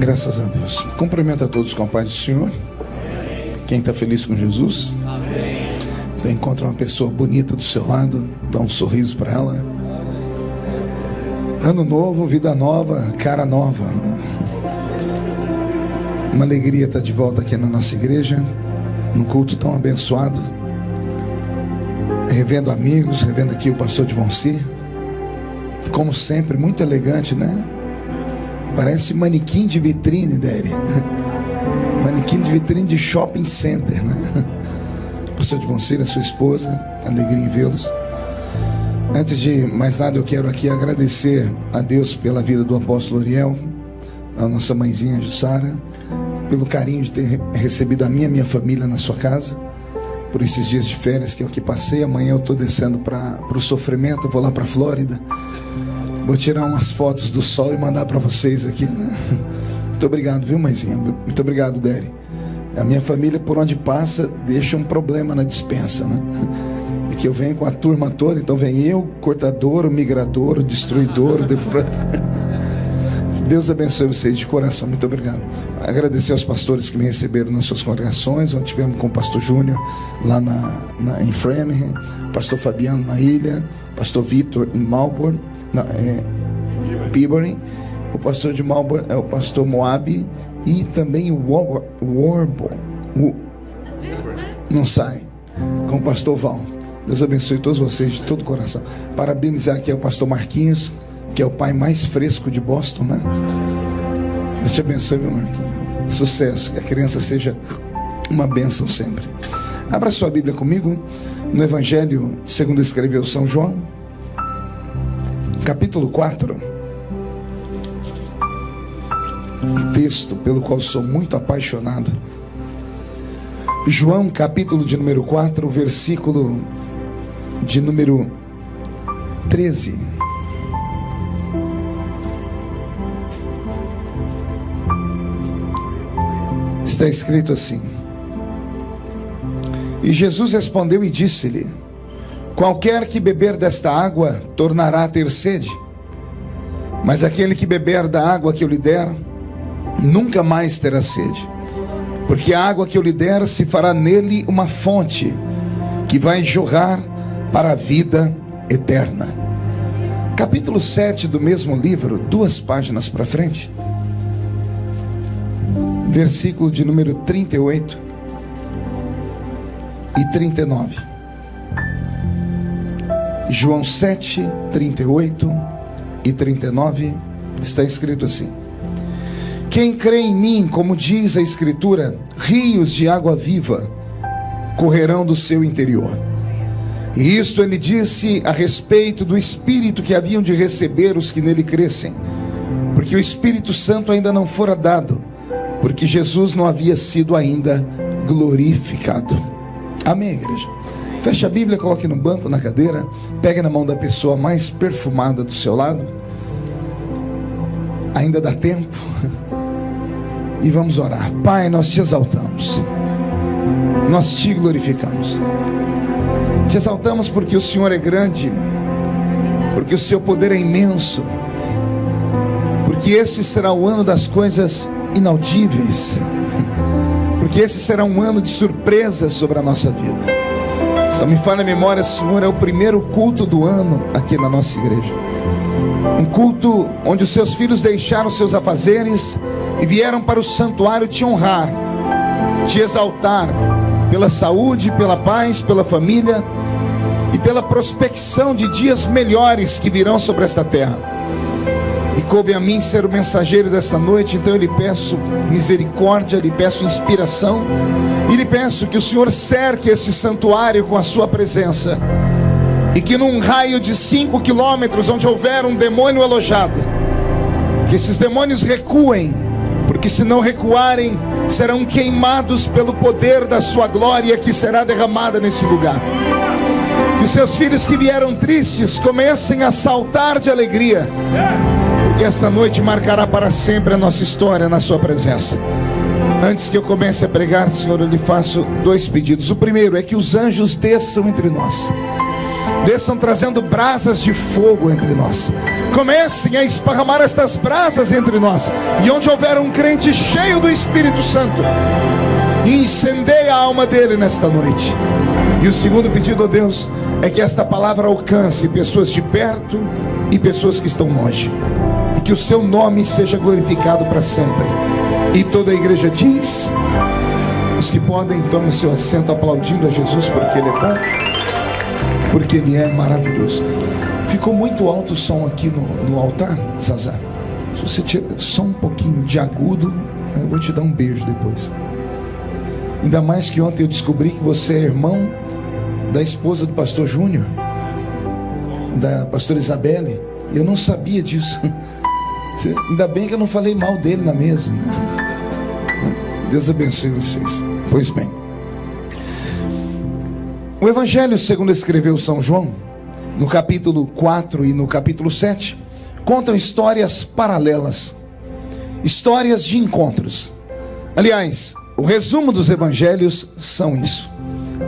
Graças a Deus. Cumprimento a todos com a paz do Senhor. Quem está feliz com Jesus? Amém. Então encontra uma pessoa bonita do seu lado, dá um sorriso para ela. Ano novo, vida nova, cara nova. Uma alegria estar de volta aqui na nossa igreja, num culto tão abençoado. Revendo amigos, revendo aqui o pastor Divonci. Como sempre, muito elegante, né? Parece manequim de vitrine, Dere. Manequim de vitrine de shopping center, né? Pastor Divonci, a sua esposa, alegria em vê-los. Antes de mais nada, eu quero aqui agradecer a Deus pela vida do apóstolo Ariel, a nossa mãezinha Jussara, pelo carinho de ter recebido a minha família na sua casa, por esses dias de férias que eu aqui passei. Amanhã eu estou descendo para o sofrimento, eu vou lá para a Flórida. Vou tirar umas fotos do sol e mandar para vocês aqui, né? Muito obrigado, viu, mãezinha? Muito obrigado, Dere. A minha família, por onde passa, deixa um problema na despensa, né? E que eu venho com a turma toda, então vem eu, cortador, o migrador, o destruidor, o devorador. Deus abençoe vocês de coração, muito obrigado. Agradecer aos pastores que me receberam nas suas congregações, onde tivemos com o pastor Júnior lá em Framingham, pastor Fabiano na ilha, pastor Vitor em Melbourne, Peabody. O pastor de Melbourne é o pastor Moab e também o Warble, não sai, com o pastor Val. Deus abençoe todos vocês de todo o coração. Parabenizar aqui ao pastor Marquinhos, que é o pai mais fresco de Boston, né? Deus te abençoe, meu Marquinhos. Sucesso, que a criança seja uma bênção sempre. Abra sua Bíblia comigo no Evangelho segundo escreveu São João, capítulo 4. Um texto pelo qual sou muito apaixonado. João, capítulo de número 4, versículo de número 13. Está escrito assim: E Jesus respondeu e disse-lhe: Qualquer que beber desta água tornará a ter sede, mas aquele que beber da água que eu lhe der nunca mais terá sede, porque a água que eu lhe der se fará nele uma fonte que vai jorrar para a vida eterna. Capítulo 7 do mesmo livro, 2 páginas para frente, versículo de número 38 e 39. João 7, 38 e 39, está escrito assim: Quem crê em mim, como diz a Escritura, rios de água viva correrão do seu interior. E isto ele disse a respeito do Espírito que haviam de receber os que nele crescem, porque o Espírito Santo ainda não fora dado, porque Jesus não havia sido ainda glorificado. Amém, igreja? Feche a Bíblia, coloque no banco, na cadeira, pegue na mão da pessoa mais perfumada do seu lado. Ainda dá tempo. E vamos orar. Pai, nós te exaltamos, nós te glorificamos. Te exaltamos porque o Senhor é grande, porque o seu poder é imenso, porque este será o ano das coisas inaudíveis, porque esse será um ano de surpresas sobre a nossa vida. Se me falha a memória, Senhor, é o primeiro culto do ano aqui na nossa igreja, um culto onde os seus filhos deixaram seus afazeres e vieram para o santuário te honrar, te exaltar pela saúde, pela paz, pela família e pela prospecção de dias melhores que virão sobre esta terra. E coube a mim ser o mensageiro desta noite, então eu lhe peço misericórdia, lhe peço inspiração, e lhe peço que o Senhor cerque este santuário com a sua presença, e que num raio de 5 quilômetros, onde houver um demônio alojado, que esses demônios recuem, porque se não recuarem, serão queimados pelo poder da sua glória que será derramada nesse lugar. Que os seus filhos que vieram tristes comecem a saltar de alegria, porque esta noite marcará para sempre a nossa história na sua presença. Antes que eu comece a pregar, Senhor, eu lhe faço 2 pedidos. O primeiro é que os anjos desçam entre nós. desçam trazendo brasas de fogo entre nós. Comecem a esparramar estas brasas entre nós. E onde houver um crente cheio do Espírito Santo, incendeia a alma dele nesta noite. E o segundo pedido, ó Deus, é que esta palavra alcance pessoas de perto e pessoas que estão longe, e que o seu nome seja glorificado para sempre. E toda a igreja diz: os que podem, tomem seu assento aplaudindo a Jesus, porque Ele é bom, porque Ele é maravilhoso. Ficou muito alto o som aqui no altar, Zazá. Se você tirar só um pouquinho de agudo, eu vou te dar um beijo depois. Ainda mais que ontem eu descobri que você é irmão da esposa do pastor Júnior, da pastora Isabelle. Eu não sabia disso. Ainda bem que eu não falei mal dele na mesa, né? Deus abençoe vocês. Pois bem, o Evangelho segundo escreveu São João, no capítulo 4 e no capítulo 7, contam histórias paralelas, histórias de encontros. Aliás, o resumo dos evangelhos são isso: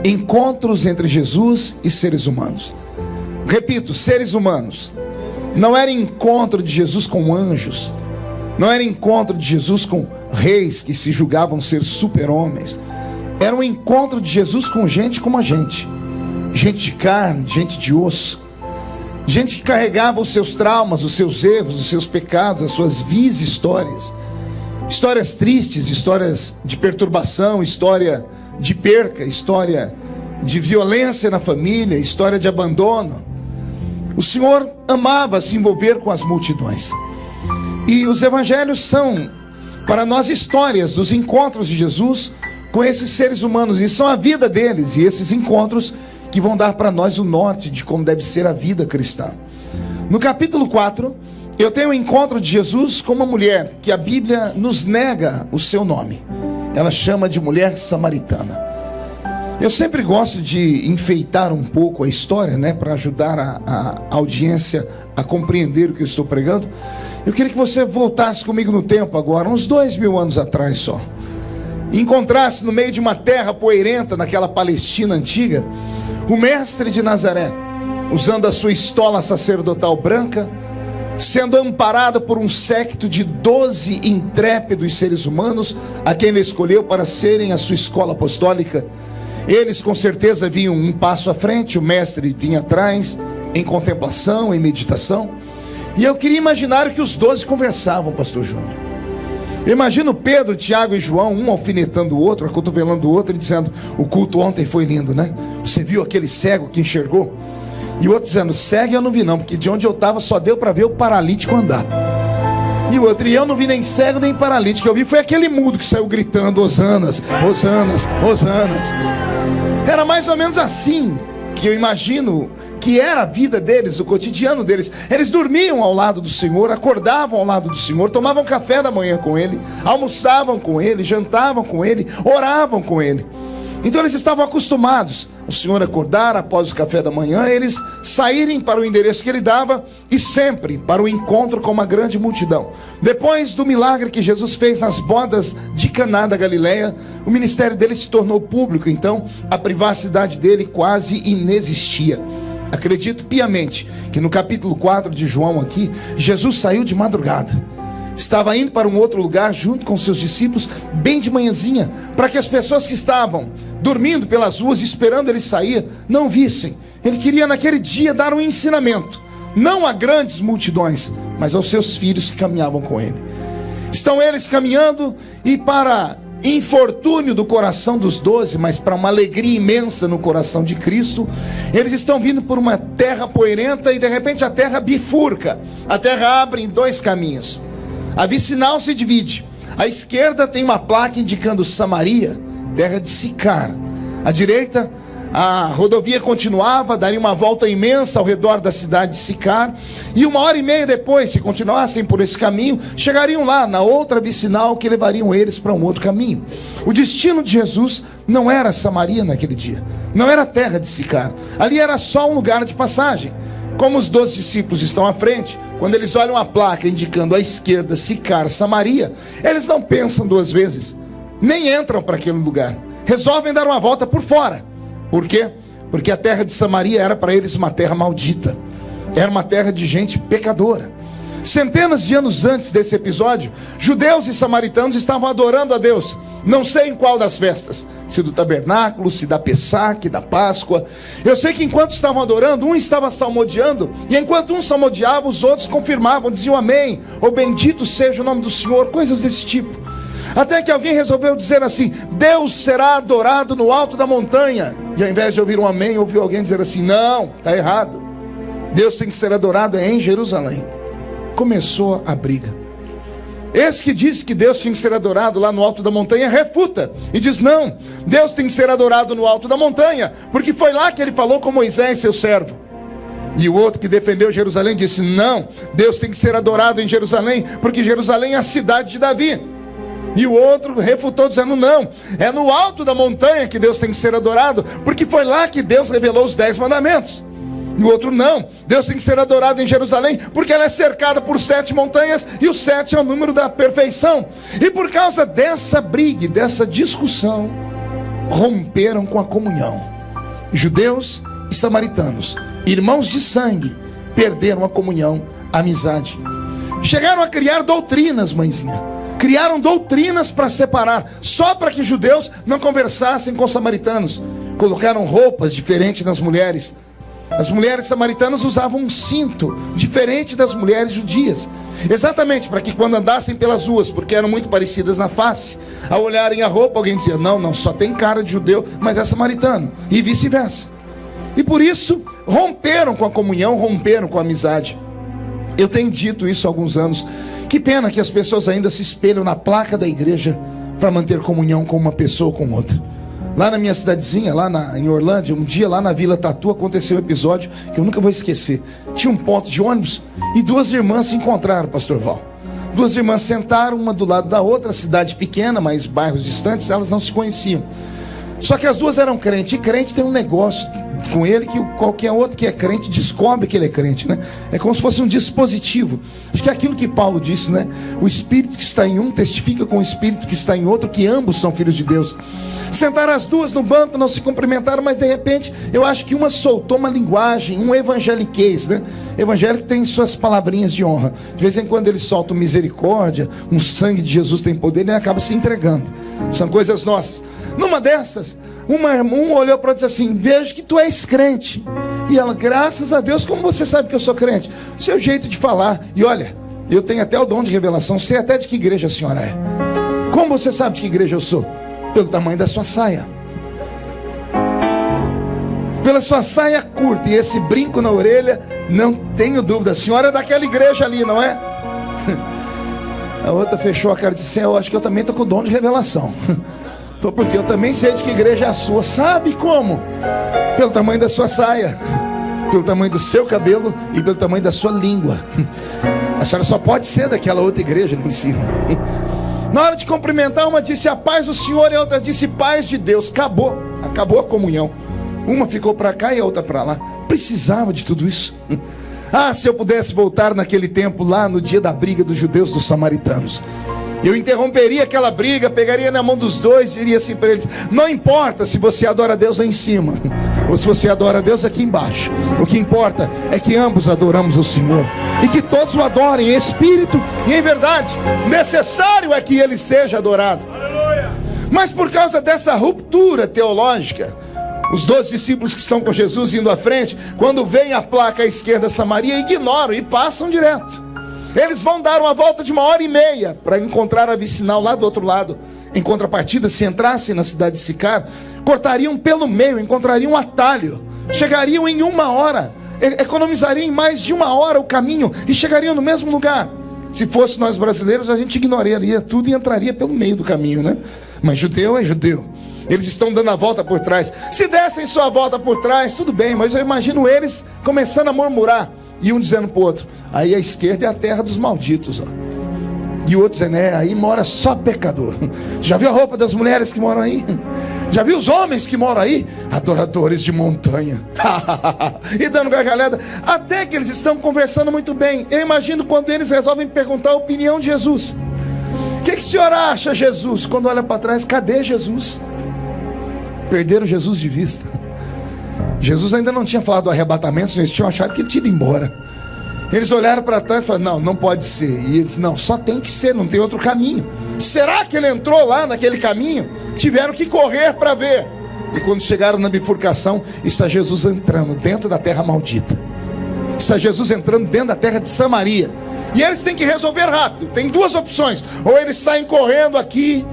encontros entre Jesus e seres humanos. Repito, seres humanos. Não era encontro de Jesus com anjos, não era encontro de Jesus com reis que se julgavam ser super-homens. Era um encontro de Jesus com gente como a gente, gente de carne, gente de osso, gente que carregava os seus traumas, os seus erros, os seus pecados, as suas vis histórias, histórias tristes, histórias de perturbação, história de perca, história de violência na família, história de abandono. O Senhor amava se envolver com as multidões. E os evangelhos são para nós histórias dos encontros de Jesus com esses seres humanos, e são a vida deles e esses encontros que vão dar para nós o norte de como deve ser a vida cristã. No capítulo 4, eu tenho um encontro de Jesus com uma mulher que a Bíblia nos nega o seu nome. Ela chama de mulher samaritana. Eu sempre gosto de enfeitar um pouco a história, né, para ajudar a audiência a compreender o que eu estou pregando. Eu queria que você voltasse comigo no tempo agora, uns 2000 anos atrás só. Encontrasse no meio de uma terra poeirenta, naquela Palestina antiga, o mestre de Nazaré, usando a sua estola sacerdotal branca, sendo amparado por um séquito de 12 intrépidos seres humanos, a quem ele escolheu para serem a sua escola apostólica. Eles com certeza vinham um passo à frente, o mestre vinha atrás, em contemplação, em meditação. E eu queria imaginar o que os 12 conversavam, pastor Júnior. Eu imagino Pedro, Tiago e João, um alfinetando o outro, acotovelando o outro, e dizendo: o culto ontem foi lindo, né? Você viu aquele cego que enxergou? E o outro dizendo: cego eu não vi não, porque de onde eu estava só deu para ver o paralítico andar. E o outro: e eu não vi nem cego nem paralítico, eu vi foi aquele mudo que saiu gritando: hosanas, hosanas, hosanas. Era mais ou menos assim que eu imagino que era a vida deles, o cotidiano deles. Eles dormiam ao lado do Senhor, acordavam ao lado do Senhor, tomavam café da manhã com Ele, almoçavam com Ele, jantavam com Ele, oravam com Ele. Então eles estavam acostumados o Senhor acordar após o café da manhã, eles saírem para o endereço que Ele dava e sempre para o encontro com uma grande multidão. Depois do milagre que Jesus fez nas bodas de Caná da Galileia, o ministério dele se tornou público, então a privacidade dele quase inexistia. Acredito piamente que no capítulo 4 de João aqui, Jesus saiu de madrugada. Estava indo para um outro lugar junto com seus discípulos, bem de manhãzinha, para que as pessoas que estavam dormindo pelas ruas, esperando ele sair, não vissem. Ele queria naquele dia dar um ensinamento, não a grandes multidões, mas aos seus filhos que caminhavam com ele. Estão eles caminhando, e para infortúnio do coração dos 12, mas para uma alegria imensa no coração de Cristo, eles estão vindo por uma terra poeirenta, e de repente a terra bifurca, a terra abre em 2 caminhos. A vicinal se divide. À esquerda tem uma placa indicando Samaria, terra de Sicar. À direita, a rodovia continuava, daria uma volta imensa ao redor da cidade de Sicar. E 1h30 depois, se continuassem por esse caminho, chegariam lá na outra vicinal que levariam eles para um outro caminho. O destino de Jesus não era Samaria naquele dia, não era a terra de Sicar. Ali era só um lugar de passagem. Como os 12 discípulos estão à frente, quando eles olham a placa indicando à esquerda Sicar, Samaria, eles não pensam 2 vezes, nem entram para aquele lugar. Resolvem dar uma volta por fora. Por quê? porque a terra de Samaria era para eles uma terra maldita, era uma terra de gente pecadora. Centenas de anos antes desse episódio, judeus e samaritanos estavam adorando a Deus, não sei em qual das festas, se do tabernáculo, se da Pessaque, da Páscoa. Eu sei que enquanto estavam adorando, um estava salmodiando, e enquanto um salmodiava, os outros confirmavam, diziam amém, ou bendito seja o nome do Senhor, coisas desse tipo. Até que alguém resolveu dizer assim: Deus será adorado no alto da montanha. E ao invés de ouvir um amém, ouviu alguém dizer assim: não, está errado, Deus tem que ser adorado em Jerusalém. Começou a briga. Esse que disse que Deus tinha que ser adorado lá no alto da montanha refuta e diz: não, Deus tem que ser adorado no alto da montanha, porque foi lá que ele falou com Moisés, seu servo. E o outro que defendeu Jerusalém disse: não, Deus tem que ser adorado em Jerusalém, porque Jerusalém é a cidade de Davi. E o outro refutou dizendo: não, é no alto da montanha que Deus tem que ser adorado, porque foi lá que Deus revelou os 10 mandamentos. E o outro: não, Deus tem que ser adorado em Jerusalém, porque ela é cercada por 7 montanhas, e o 7 é o número da perfeição. E por causa dessa briga, dessa discussão, romperam com a comunhão. Judeus e samaritanos, irmãos de sangue, perderam a comunhão, a amizade. Chegaram a criar doutrinas, mãezinha. Criaram doutrinas para separar, só para que judeus não conversassem com samaritanos. Colocaram roupas diferentes nas mulheres. As mulheres samaritanas usavam um cinto diferente das mulheres judias, exatamente para que quando andassem pelas ruas, porque eram muito parecidas na face, ao olharem a roupa, alguém dizia: não, só tem cara de judeu, mas é samaritano, e vice-versa. E por isso romperam com a comunhão, romperam com a amizade. Eu tenho dito isso há alguns anos. Que pena que as pessoas ainda se espelham na placa da igreja para manter comunhão com uma pessoa ou com outra. Lá na minha cidadezinha, em Orlândia, um dia lá na Vila Tatu aconteceu um episódio que eu nunca vou esquecer. Tinha um ponto de ônibus e 2 irmãs se encontraram, pastor Val. 2 irmãs sentaram uma do lado da outra, cidade pequena, mas bairros distantes, elas não se conheciam. Só que as 2 eram crentes, e crente tem um negócio com ele que qualquer outro que é crente descobre que ele é crente, né? É como se fosse um dispositivo. Acho que é aquilo que Paulo disse, né? O espírito que está em um testifica com o espírito que está em outro, que ambos são filhos de Deus. Sentaram as 2 no banco, não se cumprimentaram, mas de repente eu acho que uma soltou uma linguagem, um evangeliquez, né? Evangélico tem suas palavrinhas de honra. De vez em quando ele solta misericórdia, um sangue de Jesus tem poder, ele acaba se entregando. São coisas nossas. Numa dessas, um olhou para ela e disse assim: vejo que tu és crente. E ela: graças a Deus, como você sabe que eu sou crente? Seu jeito de falar. E olha, eu tenho até o dom de revelação, sei até de que igreja a senhora é. Como você sabe de que igreja eu sou? Pelo tamanho da sua saia. Pela sua saia curta e esse brinco na orelha, não tenho dúvida, a senhora é daquela igreja ali, não é? A outra fechou a cara e disse assim: eu acho que eu também estou com o dom de revelação. Porque eu também sei de que igreja é a sua. Sabe como? Pelo tamanho da sua saia, pelo tamanho do seu cabelo e pelo tamanho da sua língua. A senhora só pode ser daquela outra igreja ali em cima. Na hora de cumprimentar, uma disse: a paz do Senhor, e a outra disse: paz de Deus. Acabou a comunhão. Uma ficou para cá e a outra para lá. Precisava de tudo isso. Ah, se eu pudesse voltar naquele tempo, lá no dia da briga dos judeus dos samaritanos, eu interromperia aquela briga, pegaria na mão dos 2 e diria assim para eles: não importa se você adora a Deus lá em cima ou se você adora a Deus aqui embaixo, o que importa é que ambos adoramos o Senhor, e que todos o adorem em espírito e em verdade. Necessário é que ele seja adorado. Mas por causa dessa ruptura teológica, os 12 discípulos que estão com Jesus indo à frente, quando vem a placa à esquerda Samaria, ignoram e passam direto. Eles vão dar uma volta de 1h30 para encontrar a vicinal lá do outro lado. Em contrapartida, se entrassem na cidade de Sicar, cortariam pelo meio, encontrariam um atalho, chegariam em 1 hora, economizariam em mais de 1 hora o caminho e chegariam no mesmo lugar. Se fosse nós brasileiros, a gente ignoraria tudo e entraria pelo meio do caminho, né? Mas judeu é judeu. Eles estão dando a volta por trás. Se dessem só a volta por trás, tudo bem, mas eu imagino eles começando a murmurar, e um dizendo para o outro: aí a esquerda é a terra dos malditos, ó. E o outro dizendo: aí mora só pecador. Já viu a roupa das mulheres que moram aí? Já viu os homens que moram aí? Adoradores de montanha. E dando gargalhada. Até que eles estão conversando muito bem. Eu imagino quando eles resolvem perguntar a opinião de Jesus. O que o senhor acha, Jesus? Quando olha para trás, cadê Jesus? Perderam Jesus de vista. Jesus ainda não tinha falado do arrebatamento, eles tinham achado que ele tinha ido embora. Eles olharam para trás e falaram: não pode ser. E eles: não, só tem que ser, não tem outro caminho. Será que ele entrou lá naquele caminho? Tiveram que correr para ver. E quando chegaram na bifurcação, está Jesus entrando dentro da terra maldita. Está Jesus entrando dentro da terra de Samaria. E eles têm que resolver rápido. Tem duas opções: ou eles saem correndo aqui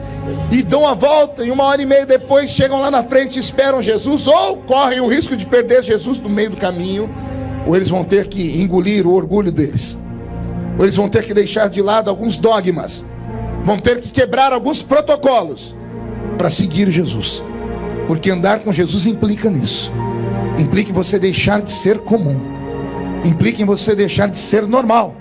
e dão a volta, e 1h30 depois chegam lá na frente e esperam Jesus, ou correm o risco de perder Jesus no meio do caminho, ou eles vão ter que engolir o orgulho deles, ou eles vão ter que deixar de lado alguns dogmas, vão ter que quebrar alguns protocolos para seguir Jesus. Porque andar com Jesus implica nisso. Implica em você deixar de ser comum, implica em você deixar de ser normal,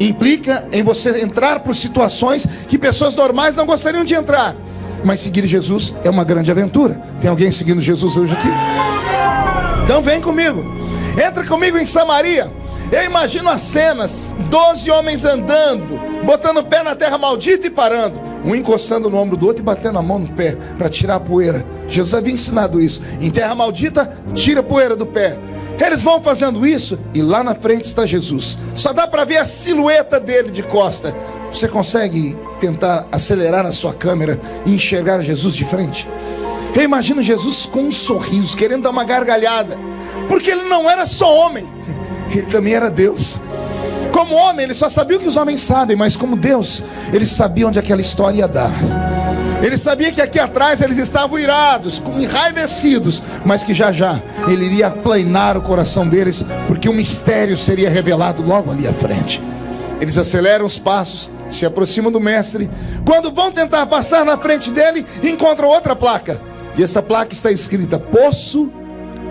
implica em você entrar por situações que pessoas normais não gostariam de entrar. Mas seguir Jesus é uma grande aventura. Tem alguém seguindo Jesus hoje aqui? Então vem comigo, entra comigo em Samaria. Eu imagino as cenas: 12 homens andando, botando o pé na terra maldita e parando, um encostando no ombro do outro e batendo a mão no pé para tirar a poeira. Jesus havia ensinado isso: em terra maldita, tira a poeira do pé. Eles vão fazendo isso e lá na frente está Jesus. Só dá para ver a silhueta dele de costa. Você consegue tentar acelerar a sua câmera e enxergar Jesus de frente? Eu imagino Jesus com um sorriso, querendo dar uma gargalhada, porque ele não era só homem, ele também era Deus. Como homem, ele só sabia o que os homens sabem, mas como Deus, ele sabia onde aquela história ia dar. Ele sabia que aqui atrás eles estavam irados, enraivecidos, mas que já já ele iria aplanar o coração deles, porque um mistério seria revelado logo ali à frente. Eles aceleram os passos, se aproximam do mestre. Quando vão tentar passar na frente dele, encontram outra placa, e esta placa está escrita: Poço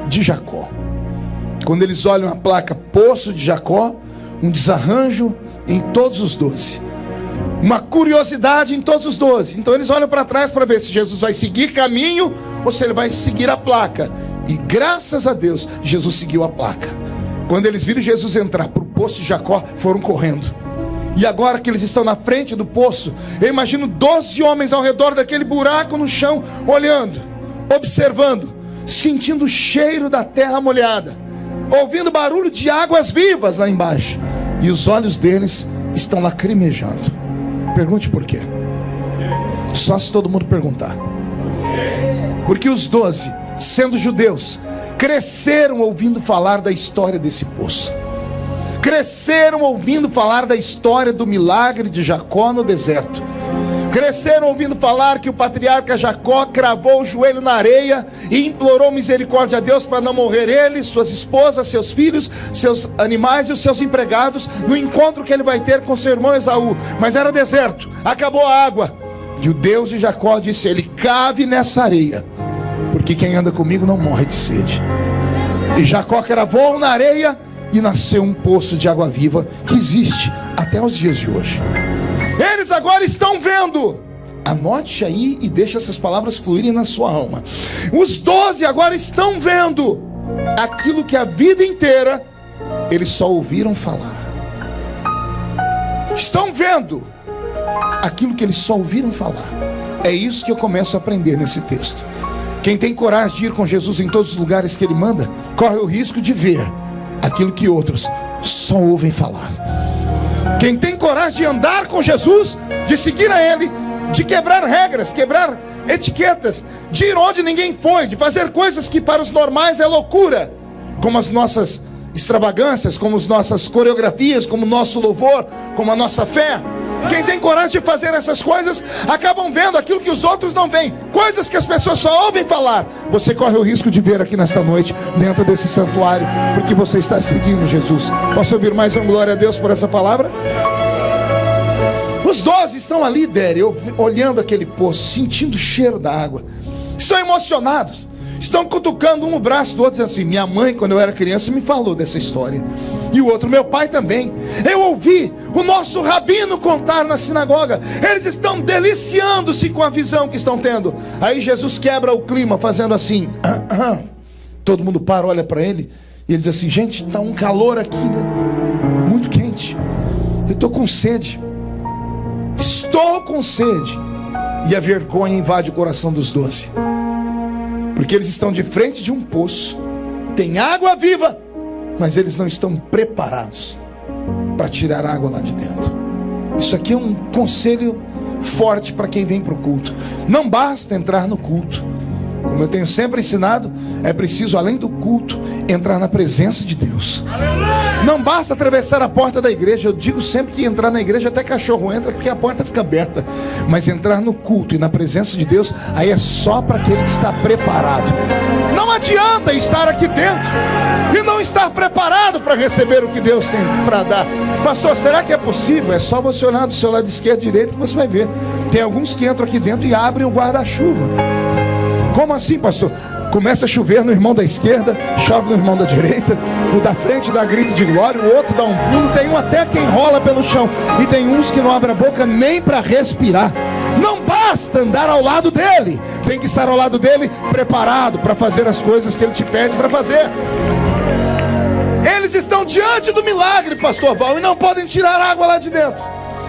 de Jacó. Quando eles olham a placa Poço de Jacó, um desarranjo em todos os 12, uma curiosidade em todos os 12. Então eles olham para trás para ver se Jesus vai seguir caminho ou se ele vai seguir a placa. E graças a Deus, Jesus seguiu a placa. Quando eles viram Jesus entrar para o Poço de Jacó, foram correndo. E agora que eles estão na frente do poço, eu imagino 12 homens ao redor daquele buraco no chão, olhando, observando, sentindo o cheiro da terra molhada, ouvindo barulho de águas vivas lá embaixo. E os olhos deles estão lacrimejando. Pergunte por quê. Só se todo mundo perguntar. Porque os 12, sendo judeus, cresceram ouvindo falar da história desse poço. Cresceram ouvindo falar da história do milagre de Jacó no deserto. Cresceram ouvindo falar que o patriarca Jacó cravou o joelho na areia e implorou misericórdia a Deus para não morrer ele, suas esposas, seus filhos, seus animais e os seus empregados, no encontro que ele vai ter com seu irmão Esaú. Mas era deserto, acabou a água. E o Deus de Jacó disse a ele: cave nessa areia, porque quem anda comigo não morre de sede. E Jacó cravou na areia e nasceu um poço de água viva que existe até os dias de hoje. Eles agora estão vendo. Anote aí e deixe essas palavras fluírem na sua alma. Os 12 agora estão vendo aquilo que a vida inteira eles só ouviram falar. Estão vendo aquilo que eles só ouviram falar. É isso que eu começo a aprender nesse texto. Quem tem coragem de ir com Jesus em todos os lugares que ele manda, corre o risco de ver aquilo que outros só ouvem falar. Quem tem coragem de andar com Jesus, de seguir a ele, de quebrar regras, quebrar etiquetas, de ir onde ninguém foi, de fazer coisas que para os normais é loucura, como as nossas extravagâncias, como as nossas coreografias, como o nosso louvor, como a nossa fé. Quem tem coragem de fazer essas coisas acabam vendo aquilo que os outros não veem, coisas que as pessoas só ouvem falar. Você corre o risco de ver aqui nesta noite, dentro desse santuário, porque você está seguindo Jesus. Posso ouvir mais um glória a Deus por essa palavra? Os 12 estão ali, olhando aquele poço, sentindo o cheiro da água, estão emocionados, estão cutucando um o braço do outro, dizendo assim: minha mãe, quando eu era criança, me falou dessa história. E o outro: meu pai também. Eu ouvi o nosso rabino contar na sinagoga. Eles estão deliciando-se com a visão que estão tendo. Aí Jesus quebra o clima, fazendo assim. Todo mundo para, olha para ele, e ele diz assim: gente, está um calor aqui, né? Muito quente. Eu estou com sede. Estou com sede. E a vergonha invade o coração dos 12, porque eles estão de frente de um poço tem água viva, mas eles não estão preparados para tirar água lá de dentro. Isso aqui é um conselho forte para quem vem para o culto. Não basta entrar no culto. Como eu tenho sempre ensinado, é preciso, além do culto, entrar na presença de Deus. Não basta atravessar a porta da igreja. Eu digo sempre que entrar na igreja até cachorro entra, porque a porta fica aberta. Mas entrar no culto e na presença de Deus, aí é só para aquele que está preparado. Não adianta estar aqui dentro e não estar preparado para receber o que Deus tem para dar. Pastor, será que é possível? É só você olhar do seu lado esquerdo e direito que você vai ver. Tem alguns que entram aqui dentro e abrem o guarda-chuva. Como assim, pastor? Começa a chover no irmão da esquerda, chove no irmão da direita, o da frente dá grito de glória, o outro dá um pulo, tem um até que enrola pelo chão, e tem uns que não abrem a boca nem para respirar. Não basta andar ao lado dele, tem que estar ao lado dele preparado para fazer as coisas que ele te pede para fazer. Eles estão diante do milagre, pastor Val, e não podem tirar água lá de dentro.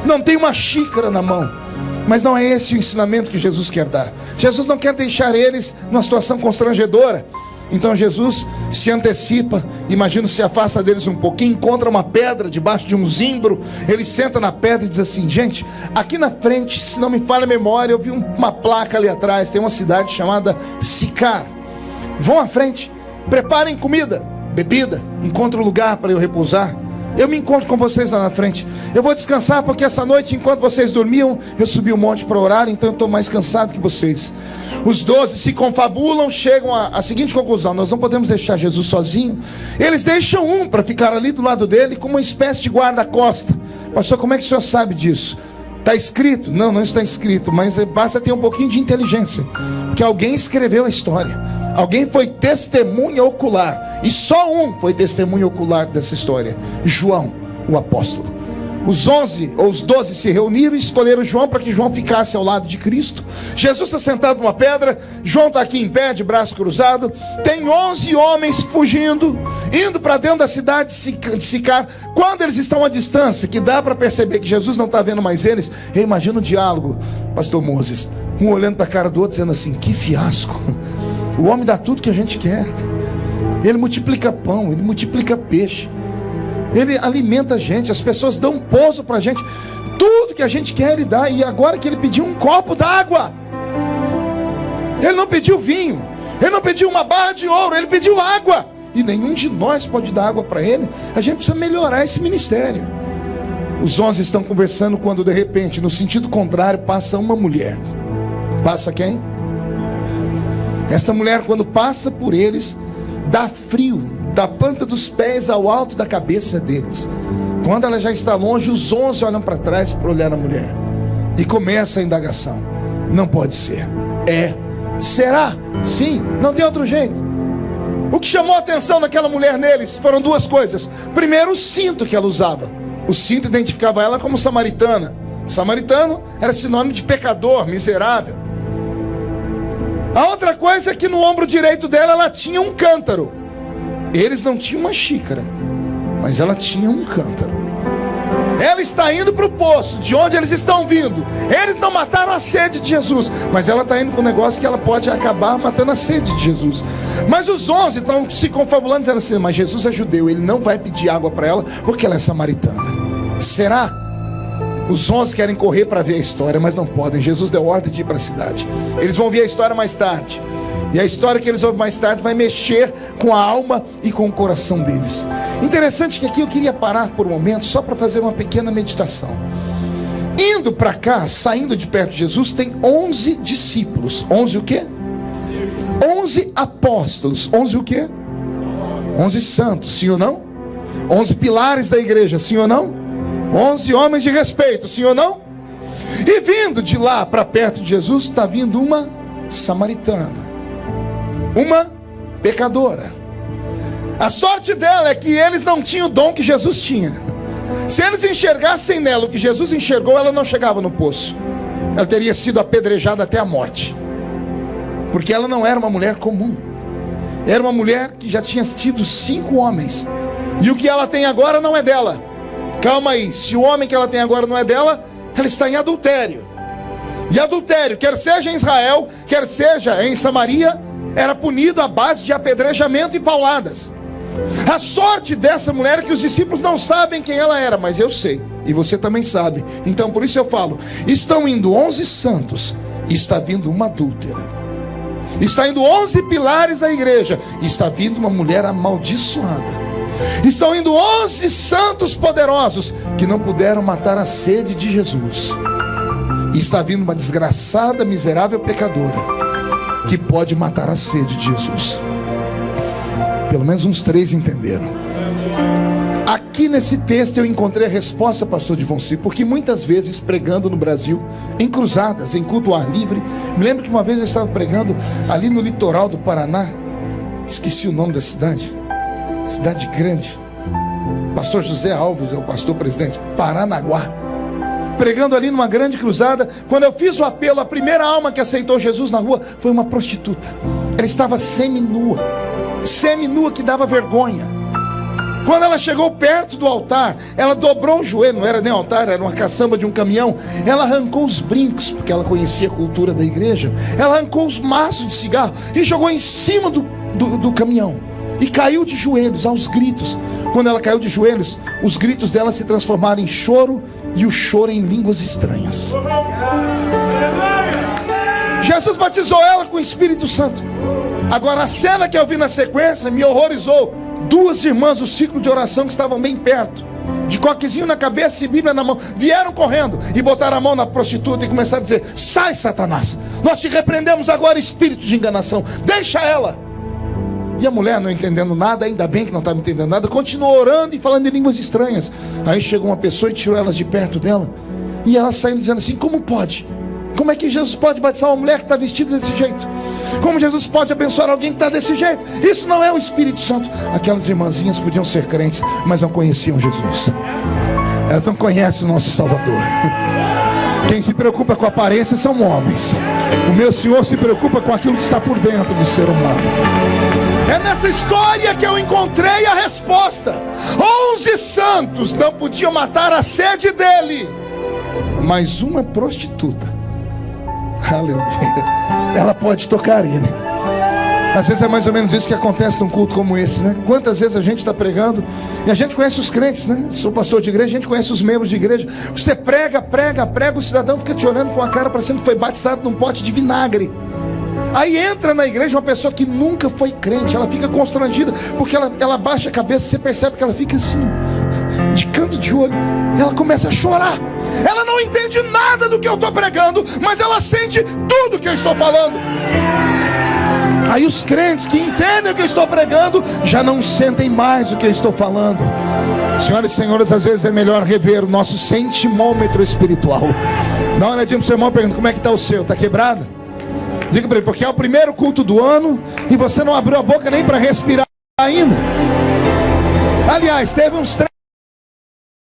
Não tem uma xícara na mão. Mas não é esse o ensinamento que Jesus quer dar. Jesus não quer deixar eles numa situação constrangedora. Então Jesus se antecipa, imagino, se afasta deles um pouquinho, encontra uma pedra debaixo de um zimbro. Ele senta na pedra e diz assim: gente, aqui na frente, se não me falha a memória, eu vi uma placa ali atrás, tem uma cidade chamada Sicar. Vão à frente, preparem comida, bebida, encontre um lugar para eu repousar. Eu me encontro com vocês lá na frente. Eu vou descansar porque essa noite, enquanto vocês dormiam, eu subi o monte para orar, então eu estou mais cansado que vocês. Os 12 se confabulam, chegam à seguinte conclusão: nós não podemos deixar Jesus sozinho. Eles deixam um para ficar ali do lado dele, como uma espécie de guarda-costa. Pastor, como é que o senhor sabe disso? Está escrito? Não, não está escrito, mas basta ter um pouquinho de inteligência, porque alguém escreveu a história. Alguém foi testemunha ocular, e só um foi testemunha ocular dessa história: João, o apóstolo. Os 11 ou os 12 se reuniram e escolheram João para que João ficasse ao lado de Cristo. Jesus está sentado numa pedra, João está aqui em pé, de braço cruzado. Tem 11 homens fugindo, indo para dentro da cidade de Sicar. Quando eles estão à distância, que dá para perceber que Jesus não está vendo mais eles, eu imagino o diálogo, pastor Moses, um olhando para a cara do outro, dizendo assim: que fiasco. O homem dá tudo que a gente quer. Ele multiplica pão, ele multiplica peixe, ele alimenta a gente, as pessoas dão pouso para a gente. Tudo que a gente quer ele dá. E agora que ele pediu um copo d'água, ele não pediu vinho, ele não pediu uma barra de ouro, ele pediu água. E nenhum de nós pode dar água para ele. A gente precisa melhorar esse ministério. Os 11 estão conversando quando de repente, no sentido contrário, passa uma mulher. Passa quem? Esta mulher, quando passa por eles, dá frio da planta dos pés ao alto da cabeça deles. Quando ela já está longe, os 11 olham para trás para olhar a mulher, e começa a indagação: não pode ser. Será? Sim, não tem outro jeito. O que chamou a atenção daquela mulher neles foram duas coisas. Primeiro, o cinto que ela usava. O cinto identificava ela como samaritana. Samaritano era sinônimo de pecador, miserável. A outra coisa é que no ombro direito dela ela tinha um cântaro. Eles não tinham uma xícara, mas ela tinha um cântaro. Ela está indo para o poço, de onde eles estão vindo. Eles não mataram a sede de Jesus, mas ela está indo com um negócio que ela pode acabar matando a sede de Jesus. Mas os 11 estão se confabulando, dizendo assim: mas Jesus é judeu, ele não vai pedir água para ela, porque ela é samaritana. Será? Os 11 querem correr para ver a história, mas não podem. Jesus deu ordem de ir para a cidade. Eles vão ver a história mais tarde. E a história que eles ouvem mais tarde vai mexer com a alma e com o coração deles. Interessante que aqui eu queria parar por um momento, só para fazer uma pequena meditação. Indo para cá, saindo de perto de Jesus, tem 11 discípulos. 11 o quê? 11 apóstolos. 11 o quê? 11 santos, sim ou não? 11 pilares da igreja, sim ou não? 11 homens de respeito, sim ou não? E vindo de lá para perto de Jesus, está vindo uma samaritana, uma pecadora. A sorte dela é que eles não tinham o dom que Jesus tinha. Se eles enxergassem nela o que Jesus enxergou, ela não chegava no poço. Ela teria sido apedrejada até a morte, porque ela não era uma mulher comum. Era uma mulher que já tinha tido 5 homens, e o que ela tem agora não é dela. Calma aí, se o homem que ela tem agora não é dela, ela está em adultério. E adultério, quer seja em Israel, quer seja em Samaria, era punido à base de apedrejamento e pauladas. A sorte dessa mulher é que os discípulos não sabem quem ela era, mas eu sei, e você também sabe. Então por isso eu falo, estão indo 11 santos, e está vindo uma adúltera. Está indo 11 pilares da igreja, e está vindo uma mulher amaldiçoada. Estão indo 11 santos poderosos, que não puderam matar a sede de Jesus. E está vindo uma desgraçada, miserável pecadora, que pode matar a sede de Jesus. Pelo menos uns 3 entenderam. Aqui nesse texto eu encontrei a resposta, pastor Divonci, porque muitas vezes pregando no Brasil, em cruzadas, em culto ao ar livre, me lembro que uma vez eu estava pregando ali no litoral do Paraná, esqueci o nome da cidade grande, pastor José Alves é o pastor presidente, Paranaguá, pregando ali numa grande cruzada. Quando eu fiz o apelo, a primeira alma que aceitou Jesus na rua foi uma prostituta. Ela estava seminua, que dava vergonha. Quando ela chegou perto do altar, ela dobrou o joelho, não era nem altar, era uma caçamba de um caminhão. Ela arrancou os brincos, porque ela conhecia a cultura da igreja. Ela arrancou os maços de cigarro e jogou em cima do caminhão, e caiu de joelhos, aos gritos. Quando ela caiu de joelhos, os gritos dela se transformaram em choro, e o choro em línguas estranhas. Jesus batizou ela com o Espírito Santo. Agora a cena que eu vi na sequência me horrorizou. 2 irmãs do ciclo de oração que estavam bem perto, de coquezinho na cabeça e Bíblia na mão, vieram correndo e botaram a mão na prostituta e começaram a dizer: sai, Satanás, nós te repreendemos agora, espírito de enganação, deixa ela. E a mulher, não entendendo nada, ainda bem que não estava entendendo nada, continuou orando e falando em línguas estranhas. Aí chegou uma pessoa e tirou elas de perto dela, e ela saindo dizendo assim: como pode? Como é que Jesus pode batizar uma mulher que está vestida desse jeito? Como Jesus pode abençoar alguém que está desse jeito? Isso não é o Espírito Santo. Aquelas irmãzinhas podiam ser crentes, mas não conheciam Jesus. Elas não conhecem o nosso Salvador. Quem se preocupa com a aparência são homens. O meu Senhor se preocupa com aquilo que está por dentro do ser humano. É nessa história que eu encontrei a resposta. 11 santos não podiam matar a sede dele, mas uma prostituta, aleluia, ela pode tocar ele. Às vezes é mais ou menos isso que acontece num culto como esse, né? Quantas vezes a gente está pregando e a gente conhece os crentes, né? Sou pastor de igreja, a gente conhece os membros de igreja. Você prega, o cidadão fica te olhando com a cara parecendo que foi batizado num pote de vinagre. Aí entra na igreja uma pessoa que nunca foi crente, ela fica constrangida, porque ela baixa a cabeça, você percebe que ela fica assim, de canto de olho, ela começa a chorar. Ela não entende nada do que eu estou pregando, mas ela sente tudo que eu estou falando. Aí os crentes que entendem o que eu estou pregando já não sentem mais o que eu estou falando. Senhoras e senhores, às vezes é melhor rever o nosso sentimômetro espiritual. Dá uma olhadinha pro seu irmão e pergunta: como é que está o seu? Está quebrado? Diga para ele: porque é o primeiro culto do ano e você não abriu a boca nem para respirar ainda. Aliás, teve uns 3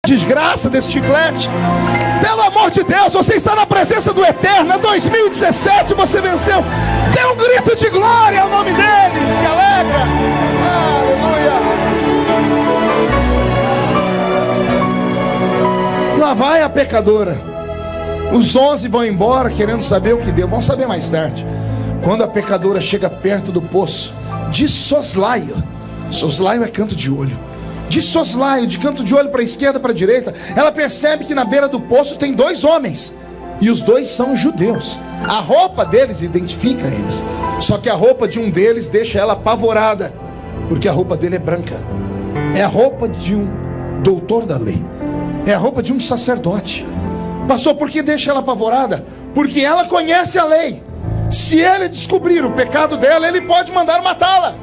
desgraça desse chiclete. Pelo amor de Deus, você está na presença do Eterno. 2017 você venceu. Dê um grito de glória ao nome dele. Se alegra. Aleluia. Lá vai a pecadora. Os 11 vão embora querendo saber o que deu. Vão saber mais tarde. Quando a pecadora chega perto do poço, de soslaio. Soslaio é canto de olho. De soslaio, de canto de olho para a esquerda, para a direita, ela percebe que na beira do poço tem 2 homens, e os 2 são judeus. A roupa deles identifica eles, só que a roupa de um deles deixa ela apavorada, porque a roupa dele é branca. É a roupa de um doutor da lei, é a roupa de um sacerdote. Pastor, por que deixa ela apavorada? Porque ela conhece a lei. Se ele descobrir o pecado dela, ele pode mandar matá-la.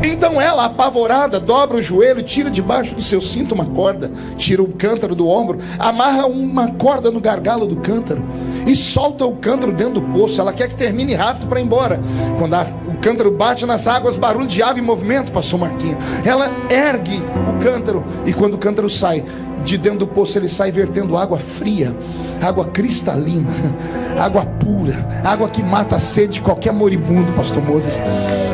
Então ela, apavorada, dobra o joelho, tira debaixo do seu cinto uma corda, tira o cântaro do ombro, amarra uma corda no gargalo do cântaro e solta o cântaro dentro do poço. Ela quer que termine rápido para ir embora. Quando o cântaro bate nas águas, barulho de água e movimento, pastor Marquinhos, ela ergue o cântaro, e quando o cântaro sai, de dentro do poço ele sai vertendo água fria, água cristalina, água pura, água que mata a sede de qualquer moribundo, pastor Moses.